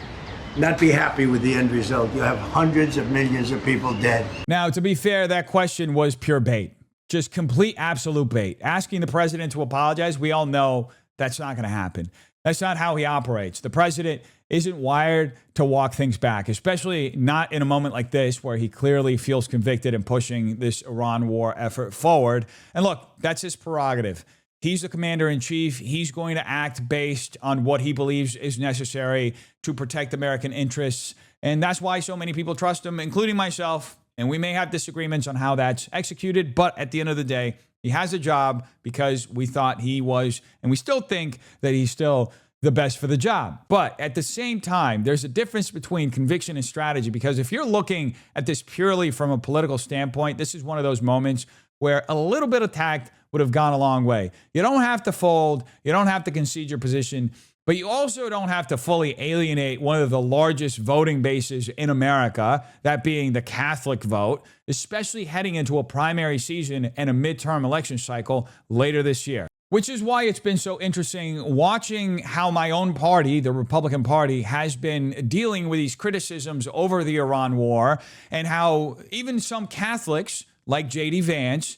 not be happy with the end result. You have hundreds of millions of people dead. Now, to be fair, that question was pure bait. Just complete, absolute bait. Asking the president to apologize, we all know that's not going to happen. That's not how he operates. The president isn't wired to walk things back, especially not in a moment like this where he clearly feels convicted in pushing this Iran war effort forward. And look, that's his prerogative. He's the commander-in-chief. He's going to act based on what he believes is necessary to protect American interests. And that's why so many people trust him, including myself. And we may have disagreements on how that's executed, but at the end of the day, he has a job because we thought he was, and we still think that he's still the best for the job. But at the same time, there's a difference between conviction and strategy, because if you're looking at this purely from a political standpoint, this is one of those moments where a little bit of tact would have gone a long way. You don't have to fold. You don't have to concede your position. But you also don't have to fully alienate one of the largest voting bases in America, that being the Catholic vote, especially heading into a primary season and a midterm election cycle later this year. Which is why it's been so interesting watching how my own party, the Republican Party, has been dealing with these criticisms over the Iran war, and how even some Catholics like J.D. Vance,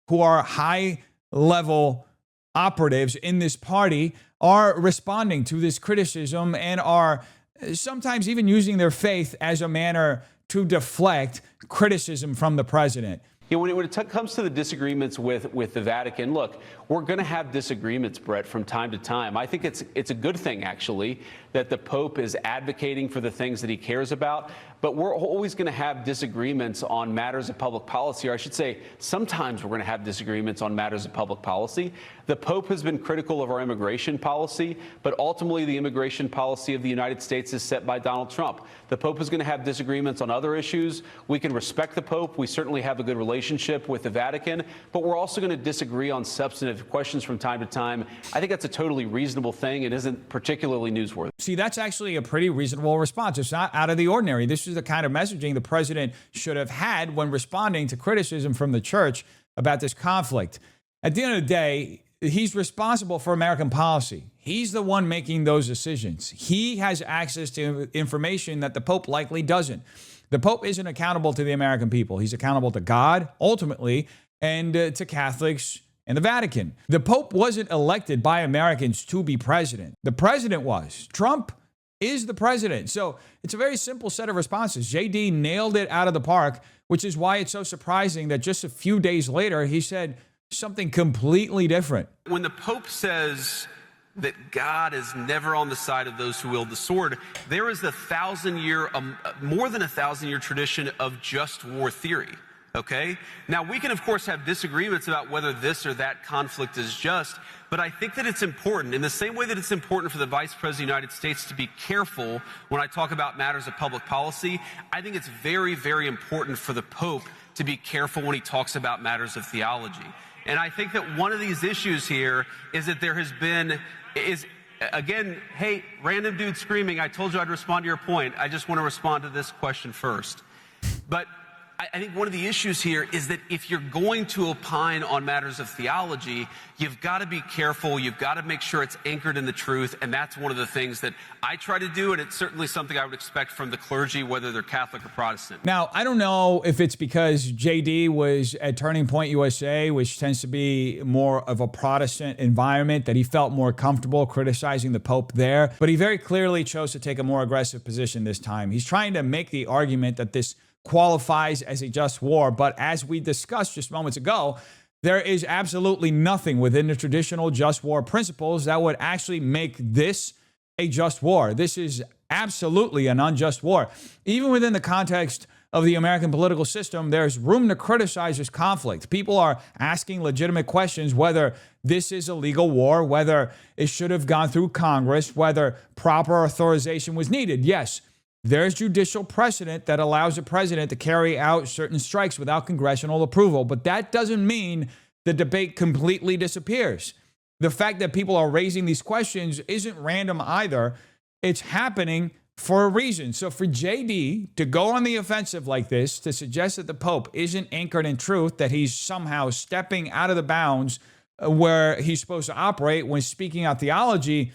who are high-level operatives in this party, are responding to this criticism and are sometimes even using their faith as a manner to deflect criticism from the president. You know, when it comes to the disagreements with the Vatican, look, we're going to have disagreements, Brett, from time to time. I think it's a good thing, actually, that the Pope is advocating for the things that he cares about. But we're always going to have disagreements on matters of public policy, or I should say, sometimes we're going to have disagreements on matters of public policy. The Pope has been critical of our immigration policy, but ultimately the immigration policy of the United States is set by Donald Trump. The Pope is going to have disagreements on other issues. We can respect the Pope. We certainly have a good relationship with the Vatican, but we're also going to disagree on substantive questions from time to time. I think that's a totally reasonable thing. It isn't particularly newsworthy. See, that's actually a pretty reasonable response. It's not out of the ordinary. This is the kind of messaging the president should have had when responding to criticism from the church about this conflict. At the end of the day, he's responsible for American policy. He's the one making those decisions. He has access to information that the Pope likely doesn't. The Pope isn't accountable to the American people. He's accountable to God, ultimately, and to Catholics and the Vatican. The Pope wasn't elected by Americans to be president. The president was. Trump is the president. So it's a very simple set of responses. JD nailed it out of the park, which is why it's so surprising that just a few days later, he said something completely different. When the Pope says that God is never on the side of those who wield the sword, there is more than a 1,000-year tradition of just war theory. Okay? Now, we can, of course, have disagreements about whether this or that conflict is just, but I think that it's important, in the same way that it's important for the Vice President of the United States to be careful when I talk about matters of public policy, I think it's very, very important for the Pope to be careful when he talks about matters of theology. And I think that one of these issues here is that there has been, again, hey, random dude screaming, I told you I'd respond to your point. I just want to respond to this question first. But I think one of the issues here is that if you're going to opine on matters of theology, you've got to be careful. You've got to make sure it's anchored in the truth. And that's one of the things that I try to do. And it's certainly something I would expect from the clergy, whether they're Catholic or Protestant. Now, I don't know if it's because JD was at Turning Point USA, which tends to be more of a Protestant environment, that he felt more comfortable criticizing the Pope there. But he very clearly chose to take a more aggressive position this time. He's trying to make the argument that this qualifies as a just war. But as we discussed just moments ago, there is absolutely nothing within the traditional just war principles that would actually make this a just war. This is absolutely an unjust war. Even within the context of the American political system, there's room to criticize this conflict. People are asking legitimate questions whether this is a legal war, whether it should have gone through Congress, whether proper authorization was needed. Yes, there's judicial precedent that allows the president to carry out certain strikes without congressional approval, but that doesn't mean the debate completely disappears. The fact that people are raising these questions isn't random either. It's happening for a reason. So for JD to go on the offensive like this, to suggest that the Pope isn't anchored in truth, that he's somehow stepping out of the bounds where he's supposed to operate when speaking out theology,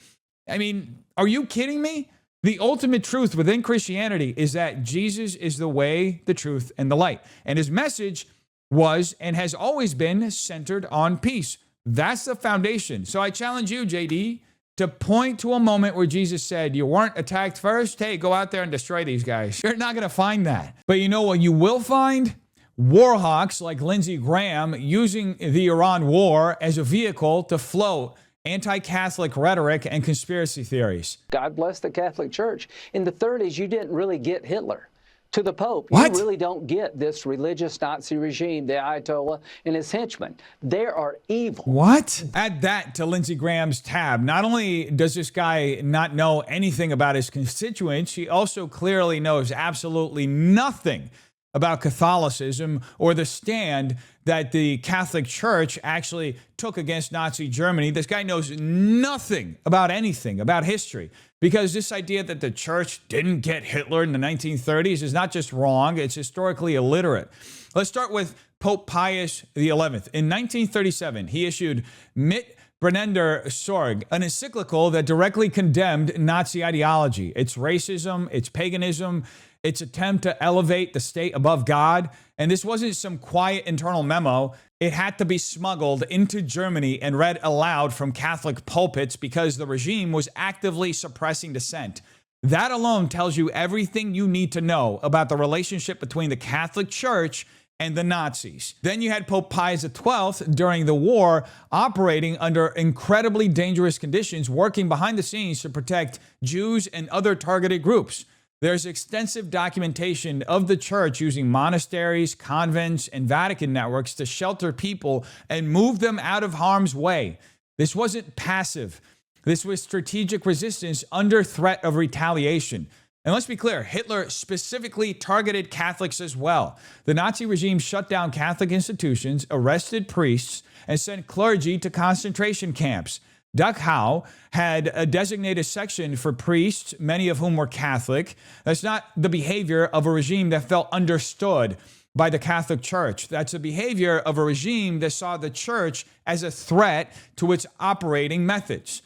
I mean, are you kidding me? The ultimate truth within Christianity is that Jesus is the way, the truth, and the light. And his message was and has always been centered on peace. That's the foundation. So I challenge you, JD, to point to a moment where Jesus said, you weren't attacked first. Hey, go out there and destroy these guys. You're not going to find that. But you know what you will find? War hawks like Lindsey Graham using the Iran war as a vehicle to float anti-Catholic rhetoric and conspiracy theories. God bless the Catholic Church. In the 30s, you didn't really get Hitler. To the Pope, what? You really don't get this religious Nazi regime, the Ayatollah and his henchmen. They are evil. What? Add that to Lindsey Graham's tab. Not only does this guy not know anything about his constituents, he also clearly knows absolutely nothing about Catholicism or the stand that the Catholic Church actually took against Nazi Germany. This guy knows nothing about anything, about history, because this idea that the church didn't get Hitler in the 1930s is not just wrong, it's historically illiterate. Let's start with Pope Pius XI. In 1937, he issued Mit Brennender Sorg, an encyclical that directly condemned Nazi ideology, its racism, its paganism, its attempt to elevate the state above God. And this wasn't some quiet internal memo. It had to be smuggled into Germany and read aloud from Catholic pulpits because the regime was actively suppressing dissent. That alone tells you everything you need to know about the relationship between the Catholic Church and the Nazis. Then you had Pope Pius XII during the war, operating under incredibly dangerous conditions, working behind the scenes to protect Jews and other targeted groups. There's extensive documentation of the church using monasteries, convents, and Vatican networks to shelter people and move them out of harm's way. This wasn't passive. This was strategic resistance under threat of retaliation. And let's be clear, Hitler specifically targeted Catholics as well. The Nazi regime shut down Catholic institutions, arrested priests, and sent clergy to concentration camps. Dachau had a designated section for priests, many of whom were Catholic. That's not the behavior of a regime that felt understood by the Catholic Church. That's a behavior of a regime that saw the church as a threat to its operating methods.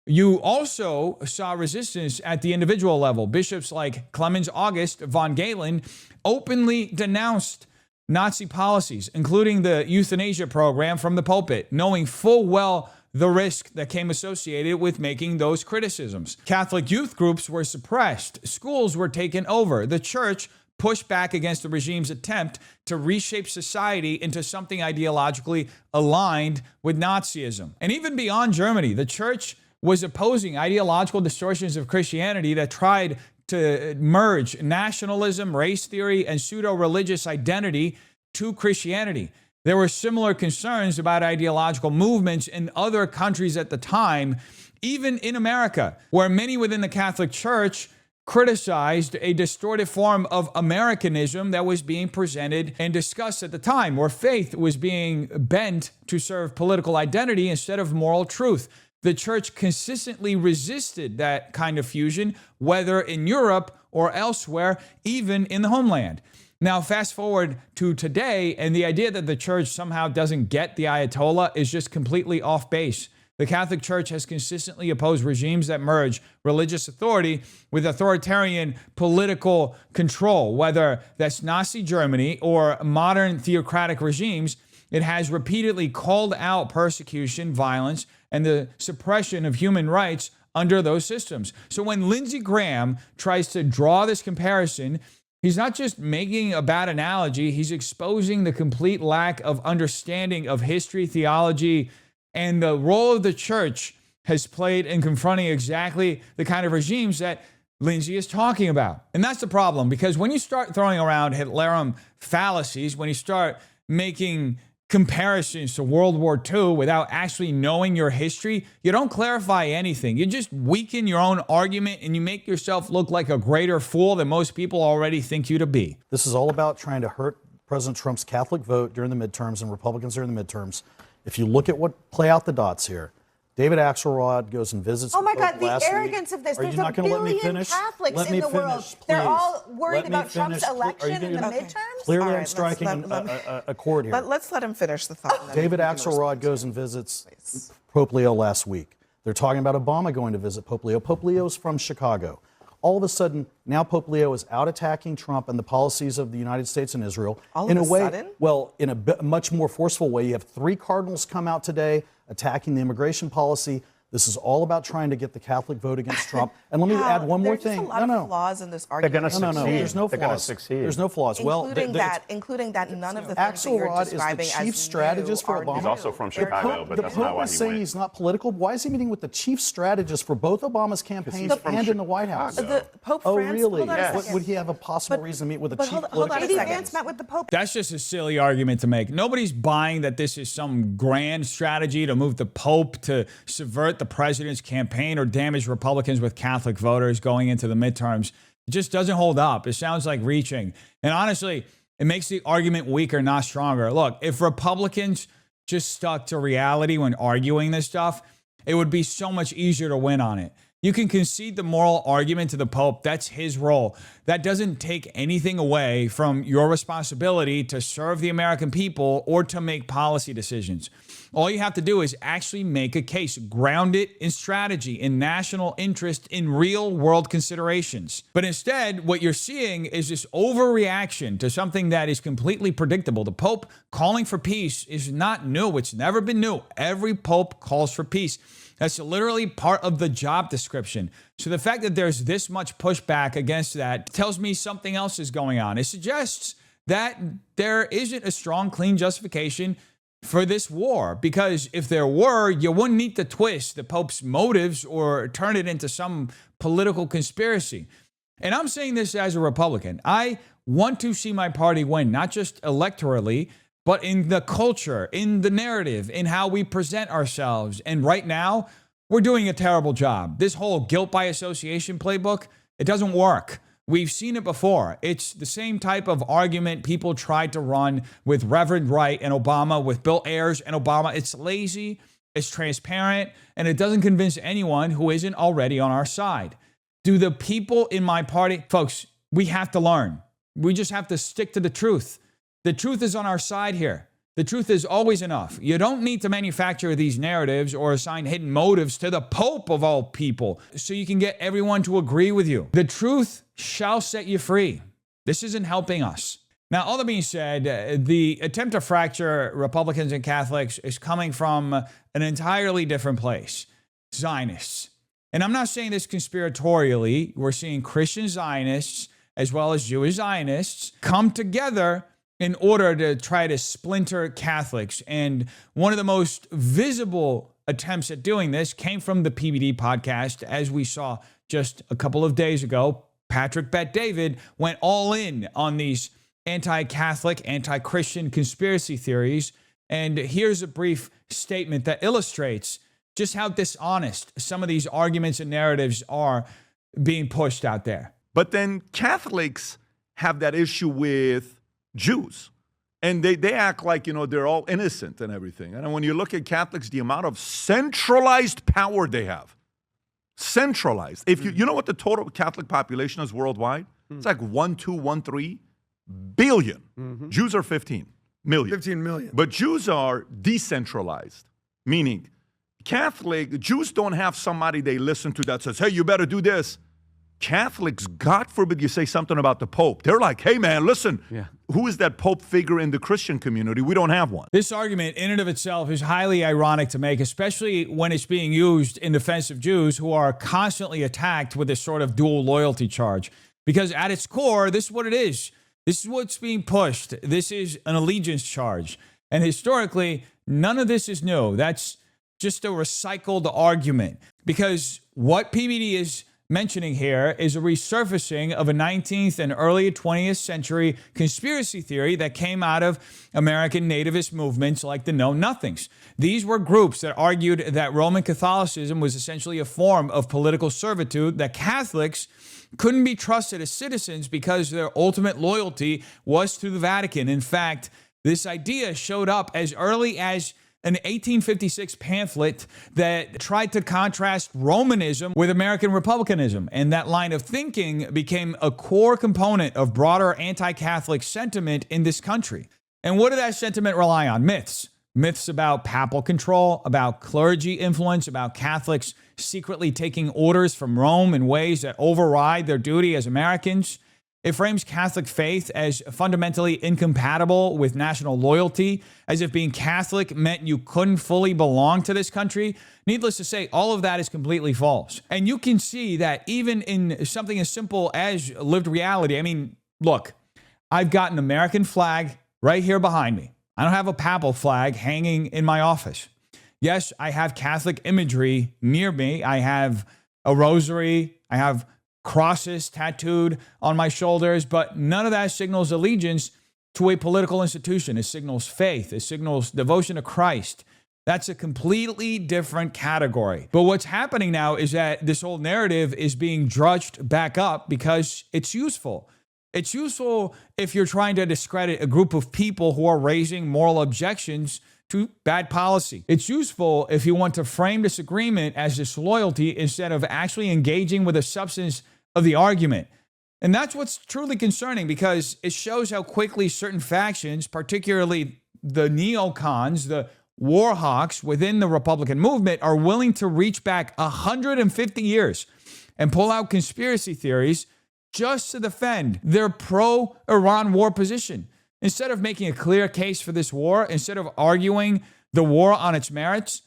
You also saw resistance at the individual level. Bishops like Clemens August von Galen openly denounced Nazi policies, including the euthanasia program from the pulpit, knowing full well the risk that came associated with making those criticisms. Catholic youth groups were suppressed. Schools were taken over. The church pushed back against the regime's attempt to reshape society into something ideologically aligned with Nazism. And even beyond Germany, the church was opposing ideological distortions of Christianity that tried to merge nationalism, race theory, and pseudo-religious identity to Christianity. There were similar concerns about ideological movements in other countries at the time, even in America, where many within the Catholic Church criticized a distorted form of Americanism that was being presented and discussed at the time, where faith was being bent to serve political identity instead of moral truth. The church consistently resisted that kind of fusion, whether in Europe or elsewhere, even in the homeland. Now, fast forward to today, and the idea that the church somehow doesn't get the Ayatollah is just completely off base. The Catholic Church has consistently opposed regimes that merge religious authority with authoritarian political control, whether that's Nazi Germany or modern theocratic regimes. It has repeatedly called out persecution, violence, and the suppression of human rights under those systems. So when Lindsey Graham tries to draw this comparison, he's not just making a bad analogy, he's exposing the complete lack of understanding of history, theology, and the role of the church has played in confronting exactly the kind of regimes that Lindsey is talking about. And that's the problem, because when you start throwing around Hitlerian fallacies, when you start making comparisons to World War II without actually knowing your history, you don't clarify anything. You just weaken your own argument and you make yourself look like a greater fool than most people already think you to be. This is all about trying to hurt President Trump's Catholic vote during the midterms and Republicans during the midterms. If you look at what play out the dots here, David Axelrod goes and visits. Oh my God, the last arrogance week. of this. Are There's you not a going to let me billion finish? Catholics Let in me the finish, world. please. They're all worried Let me about Trump's finish. election in the Okay. midterms? Clearly, All I'm right, striking a chord here. Let's let him finish the thought. David Axelrod goes and visits Pope Leo last week. They're talking about Obama going to visit Pope Leo. Pope Leo's from Chicago. All of a sudden, now Pope Leo is out attacking Trump and the policies of the United States and Israel. In a way, well, in a much more forceful way. You have 3 cardinals come out today attacking the immigration policy. This is all about trying to get the Catholic vote against Trump. And let me add one more thing. There's a lot of flaws in this argument. They're going to succeed. No, there's no They're flaws. going to succeed. There's no flaws. Including that none of the things that you're Axelrod is describing the chief as strategist for Obama. He's also from Chicago, but that's not why The Pope is he saying went. he's not political. Why is he meeting with the chief strategist for both Obama's campaigns and in the White House? The Pope Oh, France, really? hold on a second. Would he have a possible reason to meet with a chief hold political on a J.D. second. Vance met with the Pope. That's just a silly argument to make. Nobody's buying that this is some grand strategy to move the Pope to subvert the president's campaign or damage Republicans with Catholic voters going into the midterms. It just doesn't hold up. It sounds like reaching. And honestly, it makes the argument weaker, not stronger. Look, if Republicans just stuck to reality when arguing this stuff, it would be so much easier to win on it. You can concede the moral argument to the Pope. That's his role. That doesn't take anything away from your responsibility to serve the American people or to make policy decisions. All you have to do is actually make a case, ground it in strategy, in national interest, in real world considerations. But instead, what you're seeing is this overreaction to something that is completely predictable. The Pope calling for peace is not new. It's never been new. Every Pope calls for peace. That's literally part of the job description. So the fact that there's this much pushback against that tells me something else is going on. It suggests that there isn't a strong, clean justification for this war. Because if there were, you wouldn't need to twist the Pope's motives or turn it into some political conspiracy. And I'm saying this as a Republican. I want to see my party win, not just electorally, but in the culture, in the narrative, in how we present ourselves. And right now, we're doing a terrible job. This whole guilt by association playbook, it doesn't work. We've seen it before. It's the same type of argument people tried to run with Reverend Wright and Obama, with Bill Ayers and Obama. It's lazy, it's transparent, and it doesn't convince anyone who isn't already on our side. Do the people in my party, folks, we have to learn. We just have to stick to the truth. The truth is on our side here. The truth is always enough. You don't need to manufacture these narratives or assign hidden motives to the Pope of all people so you can get everyone to agree with you. The truth shall set you free. This isn't helping us. Now, all that being said, the attempt to fracture Republicans and Catholics is coming from an entirely different place. Zionists. And I'm not saying this conspiratorially. We're seeing Christian Zionists as well as Jewish Zionists come together in order to try to splinter Catholics. And one of the most visible attempts at doing this came from the PBD podcast. As we saw just a couple of days ago, Patrick Bet-David went all in on these anti-Catholic, anti-Christian conspiracy theories. And here's a brief statement that illustrates just how dishonest some of these arguments and narratives are being pushed out there. But then Catholics have that issue with Jews. And they act like, they're all innocent and everything. And when you look at Catholics, the amount of centralized power they have. Centralized. If you know what the total Catholic population is worldwide? It's like 1.213 billion. Jews are 15 million. 15 million. But Jews are decentralized, meaning Jews don't have somebody they listen to that says, hey, you better do this. Catholics, God forbid you say something about the Pope. They're like, hey, man, listen, who is that Pope figure in the Christian community? We don't have one. This argument in and of itself is highly ironic to make, especially when it's being used in defense of Jews who are constantly attacked with this sort of dual loyalty charge. Because at its core, this is what it is. This is what's being pushed. This is an allegiance charge. And historically, none of this is new. That's just a recycled argument. Because what PBD is mentioning here is a resurfacing of a 19th and early 20th century conspiracy theory that came out of American nativist movements like the Know Nothings. These were groups that argued that Roman Catholicism was essentially a form of political servitude, that Catholics couldn't be trusted as citizens because their ultimate loyalty was to the Vatican. In fact, this idea showed up as early as an 1856 pamphlet that tried to contrast Romanism with American republicanism. And that line of thinking became a core component of broader anti-Catholic sentiment in this country. And what did that sentiment rely on? Myths. Myths about papal control, about clergy influence, about Catholics secretly taking orders from Rome in ways that override their duty as Americans. It frames Catholic faith as fundamentally incompatible with national loyalty, as if being Catholic meant you couldn't fully belong to this country. Needless to say, all of that is completely false. And you can see that even in something as simple as lived reality. I mean, look, I've got an American flag right here behind me. I don't have a papal flag hanging in my office. Yes, I have Catholic imagery near me. I have a rosary. I have crosses tattooed on my shoulders, but none of that signals allegiance to a political institution. It signals faith. It signals devotion to Christ. That's a completely different category. But what's happening now is that this whole narrative is being drudged back up because it's useful. It's useful if you're trying to discredit a group of people who are raising moral objections to bad policy. It's useful if you want to frame disagreement as disloyalty instead of actually engaging with the substance of the argument. And that's what's truly concerning, because it shows how quickly certain factions, particularly the neocons, the war hawks within the Republican movement, are willing to reach back 150 years and pull out conspiracy theories just to defend their pro-Iran war position. Instead of making a clear case for this war, instead of arguing the war on its merits,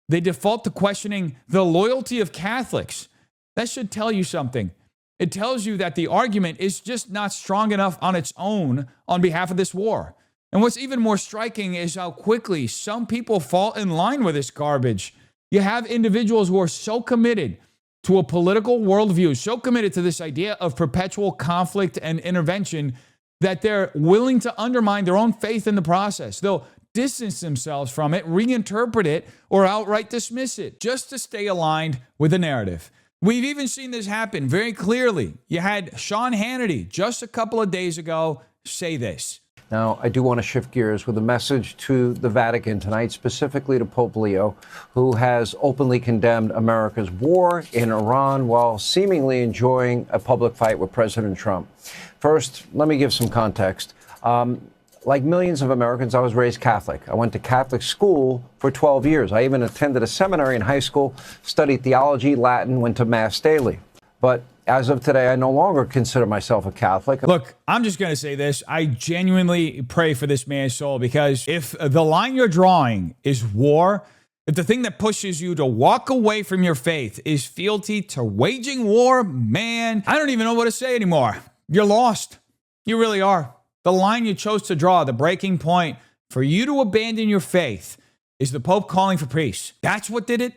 they default to questioning the loyalty of Catholics. That should tell you something. It tells you that the argument is just not strong enough on its own on behalf of this war. And what's even more striking is how quickly some people fall in line with this garbage. You have individuals who are so committed to a political worldview, so committed to this idea of perpetual conflict and intervention that they're willing to undermine their own faith in the process. They'll distance themselves from it, reinterpret it, or outright dismiss it, just to stay aligned with the narrative. We've even seen this happen very clearly. You had Sean Hannity just a couple of days ago say this. Now, I do want to shift gears with a message to the Vatican tonight, specifically to Pope Leo, who has openly condemned America's war in Iran while seemingly enjoying a public fight with President Trump. First, let me give some context. Like millions of Americans, I was raised Catholic. I went to Catholic school for 12 years. I even attended a seminary in high school, studied theology, Latin, went to Mass daily. But as of today, I no longer consider myself a Catholic. Look, I'm just going to say this. I genuinely pray for this man's soul, because if the line you're drawing is war, if the thing that pushes you to walk away from your faith is fealty to waging war, man, I don't even know what to say anymore. You're lost. You really are. The line you chose to draw, the breaking point for you to abandon your faith, is the Pope calling for peace. That's what did it.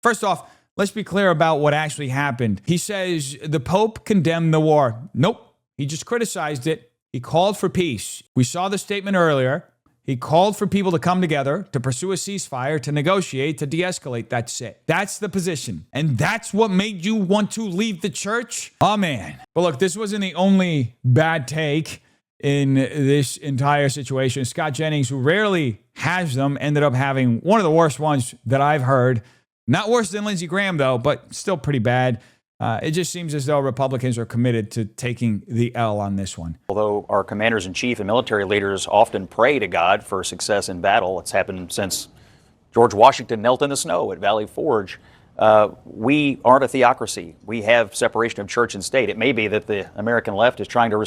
First off, let's be clear about what actually happened. He says the Pope condemned the war. Nope. He just criticized it. He called for peace. We saw the statement earlier. He called for people to come together, to pursue a ceasefire, to negotiate, to de-escalate. That's it. That's the position. And that's what made you want to leave the church? Oh, man. But look, this wasn't the only bad take in this entire situation. Scott Jennings, who rarely has them, ended up having one of the worst ones that I've heard. Not worse than Lindsey Graham, though, but still pretty bad. It just seems as though Republicans are committed to taking the L on this one. Although our commanders-in-chief and military leaders often pray to God for success in battle, it's happened since George Washington knelt in the snow at Valley Forge. We aren't a theocracy. We have separation of church and state. It may be that the American left is trying to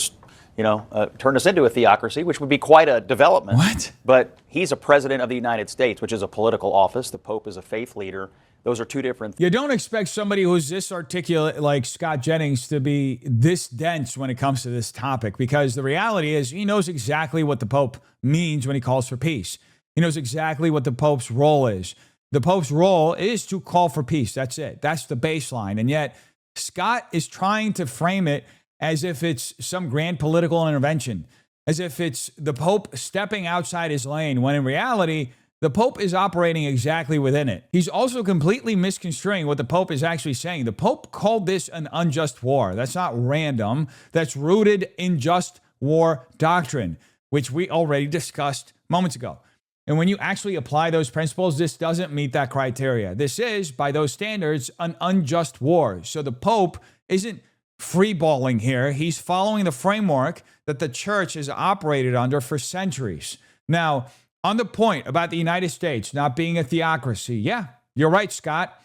turn us into a theocracy, which would be quite a development. What? But he's a president of the United States, which is a political office. The Pope is a faith leader. Those are two different things. You don't expect somebody who's this articulate like Scott Jennings to be this dense when it comes to this topic, because the reality is he knows exactly what the Pope means when he calls for peace. He knows exactly what the Pope's role is. The Pope's role is to call for peace. That's it. That's the baseline. And yet Scott is trying to frame it as if it's some grand political intervention, as if it's the Pope stepping outside his lane, when in reality, the Pope is operating exactly within it. He's also completely misconstruing what the Pope is actually saying. The Pope called this an unjust war. That's not random. That's rooted in just war doctrine, which we already discussed moments ago. And when you actually apply those principles, this doesn't meet that criteria. This is, by those standards, an unjust war. So the Pope isn't freeballing here. He's following the framework that the church has operated under for centuries. Now, on the point about the United States not being a theocracy, yeah, you're right, Scott.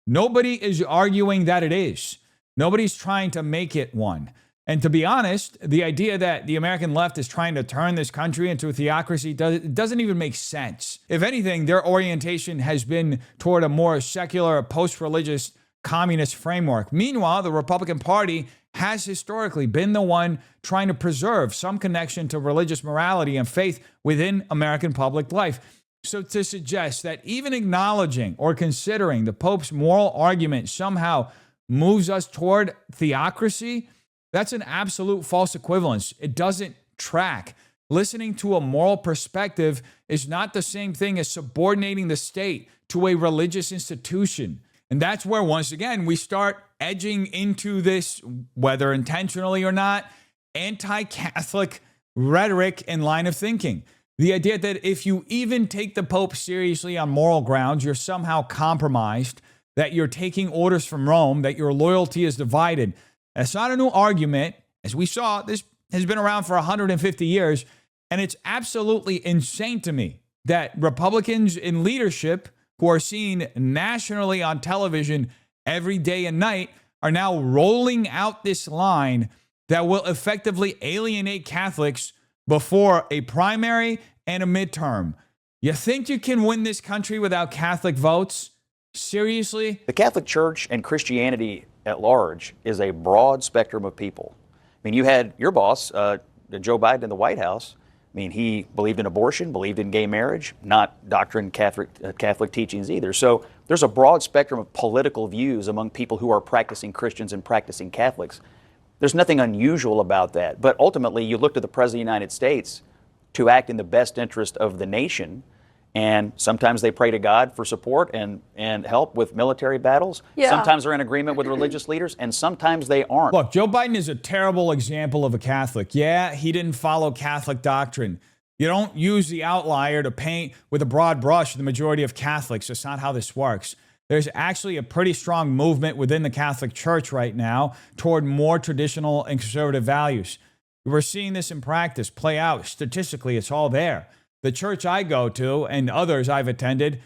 Nobody is arguing that it is. Nobody's trying to make it one. And to be honest, the idea that the American left is trying to turn this country into a theocracy doesn't even make sense. If anything, their orientation has been toward a more secular, post-religious, communist framework. Meanwhile, the Republican Party has historically been the one trying to preserve some connection to religious morality and faith within American public life. So to suggest that even acknowledging or considering the Pope's moral argument somehow moves us toward theocracy, that's an absolute false equivalence. It doesn't track. Listening to a moral perspective is not the same thing as subordinating the state to a religious institution. And that's where, once again, we start edging into this, whether intentionally or not, anti-Catholic rhetoric and line of thinking. The idea that if you even take the Pope seriously on moral grounds, you're somehow compromised, that you're taking orders from Rome, that your loyalty is divided. That's not a new argument. As we saw, this has been around for 150 years, and it's absolutely insane to me that Republicans in leadership who are seen nationally on television every day and night are now rolling out this line that will effectively alienate Catholics before a primary and a midterm. You think you can win this country without Catholic votes? Seriously? The Catholic Church and Christianity at large is a broad spectrum of people. I mean, you had your boss, Joe Biden, in the White House. I mean, he believed in abortion, believed in gay marriage, not doctrine Catholic teachings either. So there's a broad spectrum of political views among people who are practicing Christians and practicing Catholics. There's nothing unusual about that. But ultimately, you look to the President of the United States to act in the best interest of the nation. And sometimes they pray to God for support and help with military battles. Yeah. Sometimes they're in agreement with religious leaders, and sometimes they aren't. Look, Joe Biden is a terrible example of a Catholic. Yeah, he didn't follow Catholic doctrine. You don't use the outlier to paint with a broad brush the majority of Catholics. That's not how this works. There's actually a pretty strong movement within the Catholic Church right now toward more traditional and conservative values. We're seeing this in practice play out. Statistically, it's all there. The church I go to and others I've attended,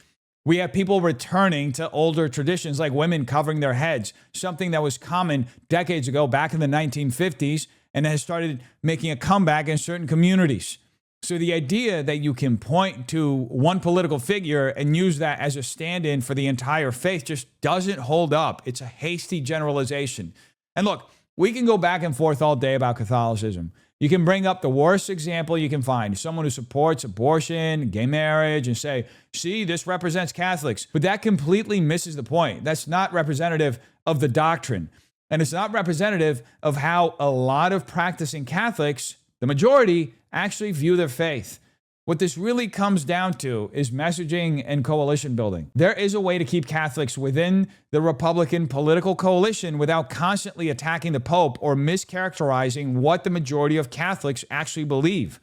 we have people returning to older traditions like women covering their heads, something that was common decades ago back in the 1950s and has started making a comeback in certain communities. So the idea that you can point to one political figure and use that as a stand-in for the entire faith just doesn't hold up. It's a hasty generalization. And look, we can go back and forth all day about Catholicism. You can bring up the worst example you can find, someone who supports abortion, gay marriage, and say, see, this represents Catholics. But that completely misses the point. That's not representative of the doctrine. And it's not representative of how a lot of practicing Catholics, the majority, actually view their faith. What this really comes down to is messaging and coalition building. There is a way to keep Catholics within the Republican political coalition without constantly attacking the Pope or mischaracterizing what the majority of Catholics actually believe.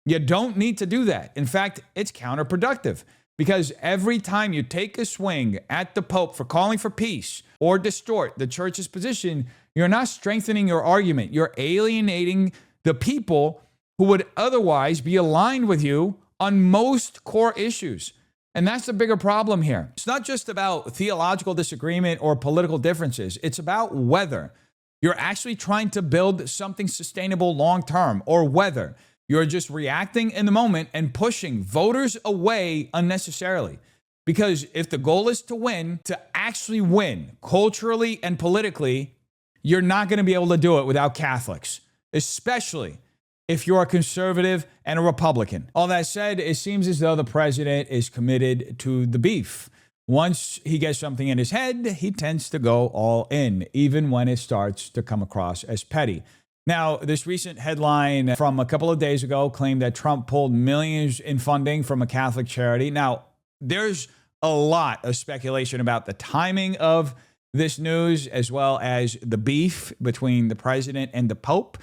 You don't need to do that. In fact, it's counterproductive because every time you take a swing at the Pope for calling for peace or distort the church's position, you're not strengthening your argument. You're alienating the people who would otherwise be aligned with you on most core issues. And that's the bigger problem here. It's not just about theological disagreement or political differences. It's about whether you're actually trying to build something sustainable long-term or whether you're just reacting in the moment and pushing voters away unnecessarily. Because if the goal is to win, to actually win culturally and politically, you're not going to be able to do it without Catholics, especially if you're a conservative and a Republican. All that said, it seems as though the president is committed to the beef. Once he gets something in his head, he tends to go all in, even when it starts to come across as petty. Now, this recent headline from a couple of days ago claimed that Trump pulled millions in funding from a Catholic charity. Now, there's a lot of speculation about the timing of this news, as well as the beef between the president and the Pope.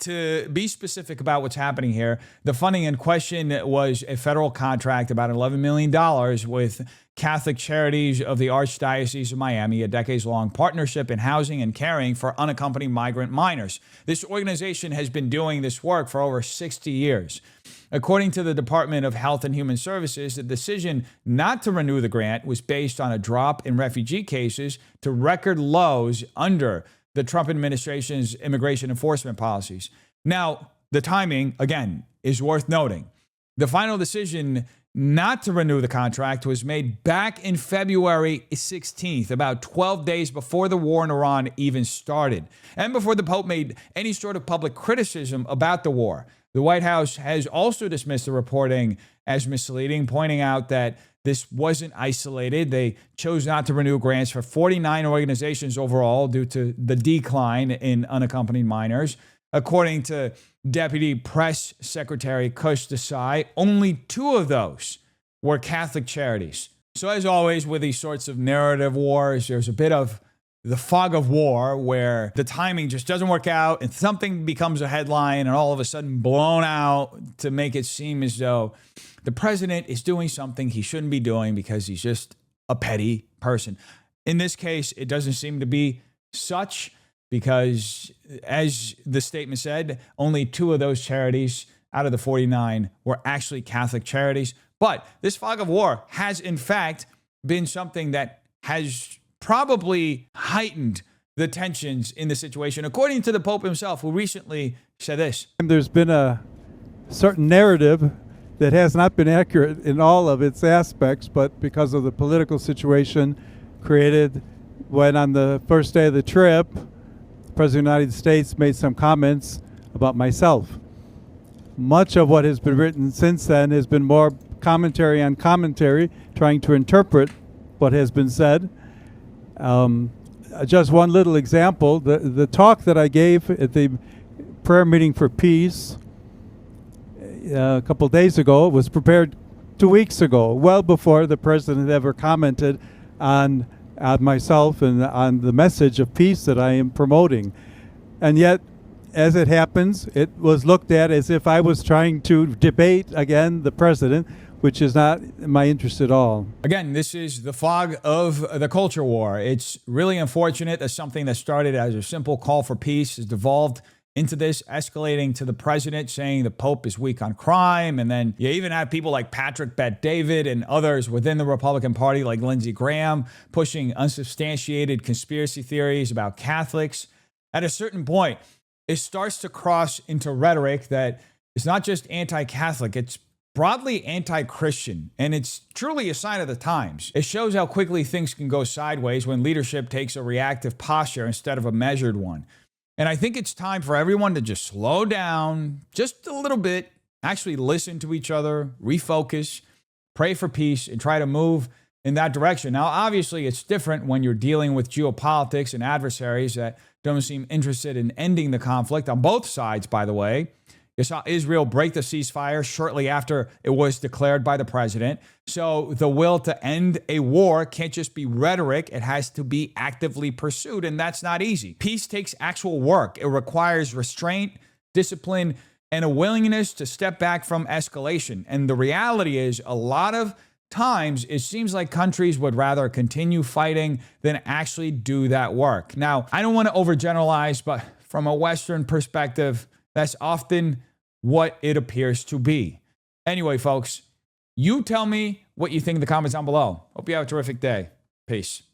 To be specific about what's happening here, the funding in question was a federal contract, about $11 million with Catholic Charities of the Archdiocese of Miami, a decades-long partnership in housing and caring for unaccompanied migrant minors. This organization has been doing this work for over 60 years. According to the Department of Health and Human Services, the decision not to renew the grant was based on a drop in refugee cases to record lows under the Trump administration's immigration enforcement policies. Now, the timing, again, is worth noting. The final decision not to renew the contract was made back in February 16th, about 12 days before the war in Iran even started, and before the Pope made any sort of public criticism about the war. The White House has also dismissed the reporting as misleading, pointing out that this wasn't isolated. They chose not to renew grants for 49 organizations overall due to the decline in unaccompanied minors. According to Deputy Press Secretary Kush Desai, only 2 of those were Catholic charities. So as always with these sorts of narrative wars, there's a bit of the fog of war where the timing just doesn't work out and something becomes a headline and all of a sudden blown out to make it seem as though the president is doing something he shouldn't be doing because he's just a petty person. In this case, it doesn't seem to be such because, as the statement said, only 2 of those charities out of the 49 were actually Catholic charities. But this fog of war has, in fact, been something that has probably heightened the tensions in the situation, according to the Pope himself, who recently said this. There's been a certain narrative that has not been accurate in all of its aspects, but because of the political situation created when on the first day of the trip, the President of the United States made some comments about myself. Much of what has been written since then has been more commentary on commentary, trying to interpret what has been said. Just one little example, the talk that I gave at the prayer meeting for peace a couple days ago was prepared 2 weeks ago, well before the president ever commented on myself and on the message of peace that I am promoting. And yet, as it happens, it was looked at as if I was trying to debate again the president, which is not my interest at all. Again, this is the fog of the culture war. It's really unfortunate that something that started as a simple call for peace has devolved into this, escalating to the president saying the Pope is weak on crime. And then you even have people like Patrick Bet-David and others within the Republican Party like Lindsey Graham pushing unsubstantiated conspiracy theories about Catholics. At a certain point, it starts to cross into rhetoric that is not just anti-Catholic, it's broadly anti-Christian, and it's truly a sign of the times. It shows how quickly things can go sideways when leadership takes a reactive posture instead of a measured one. And I think it's time for everyone to just slow down just a little bit, actually listen to each other, refocus, pray for peace, and try to move in that direction. Now, obviously, it's different when you're dealing with geopolitics and adversaries that don't seem interested in ending the conflict on both sides, by the way. You saw Israel break the ceasefire shortly after it was declared by the president. So the will to end a war can't just be rhetoric. It has to be actively pursued, and that's not easy. Peace takes actual work. It requires restraint, discipline, and a willingness to step back from escalation. And the reality is, a lot of times it seems like countries would rather continue fighting than actually do that work. Now, I don't want to overgeneralize, but from a Western perspective, that's often what it appears to be. Anyway, folks, you tell me what you think in the comments down below. Hope you have a terrific day. Peace.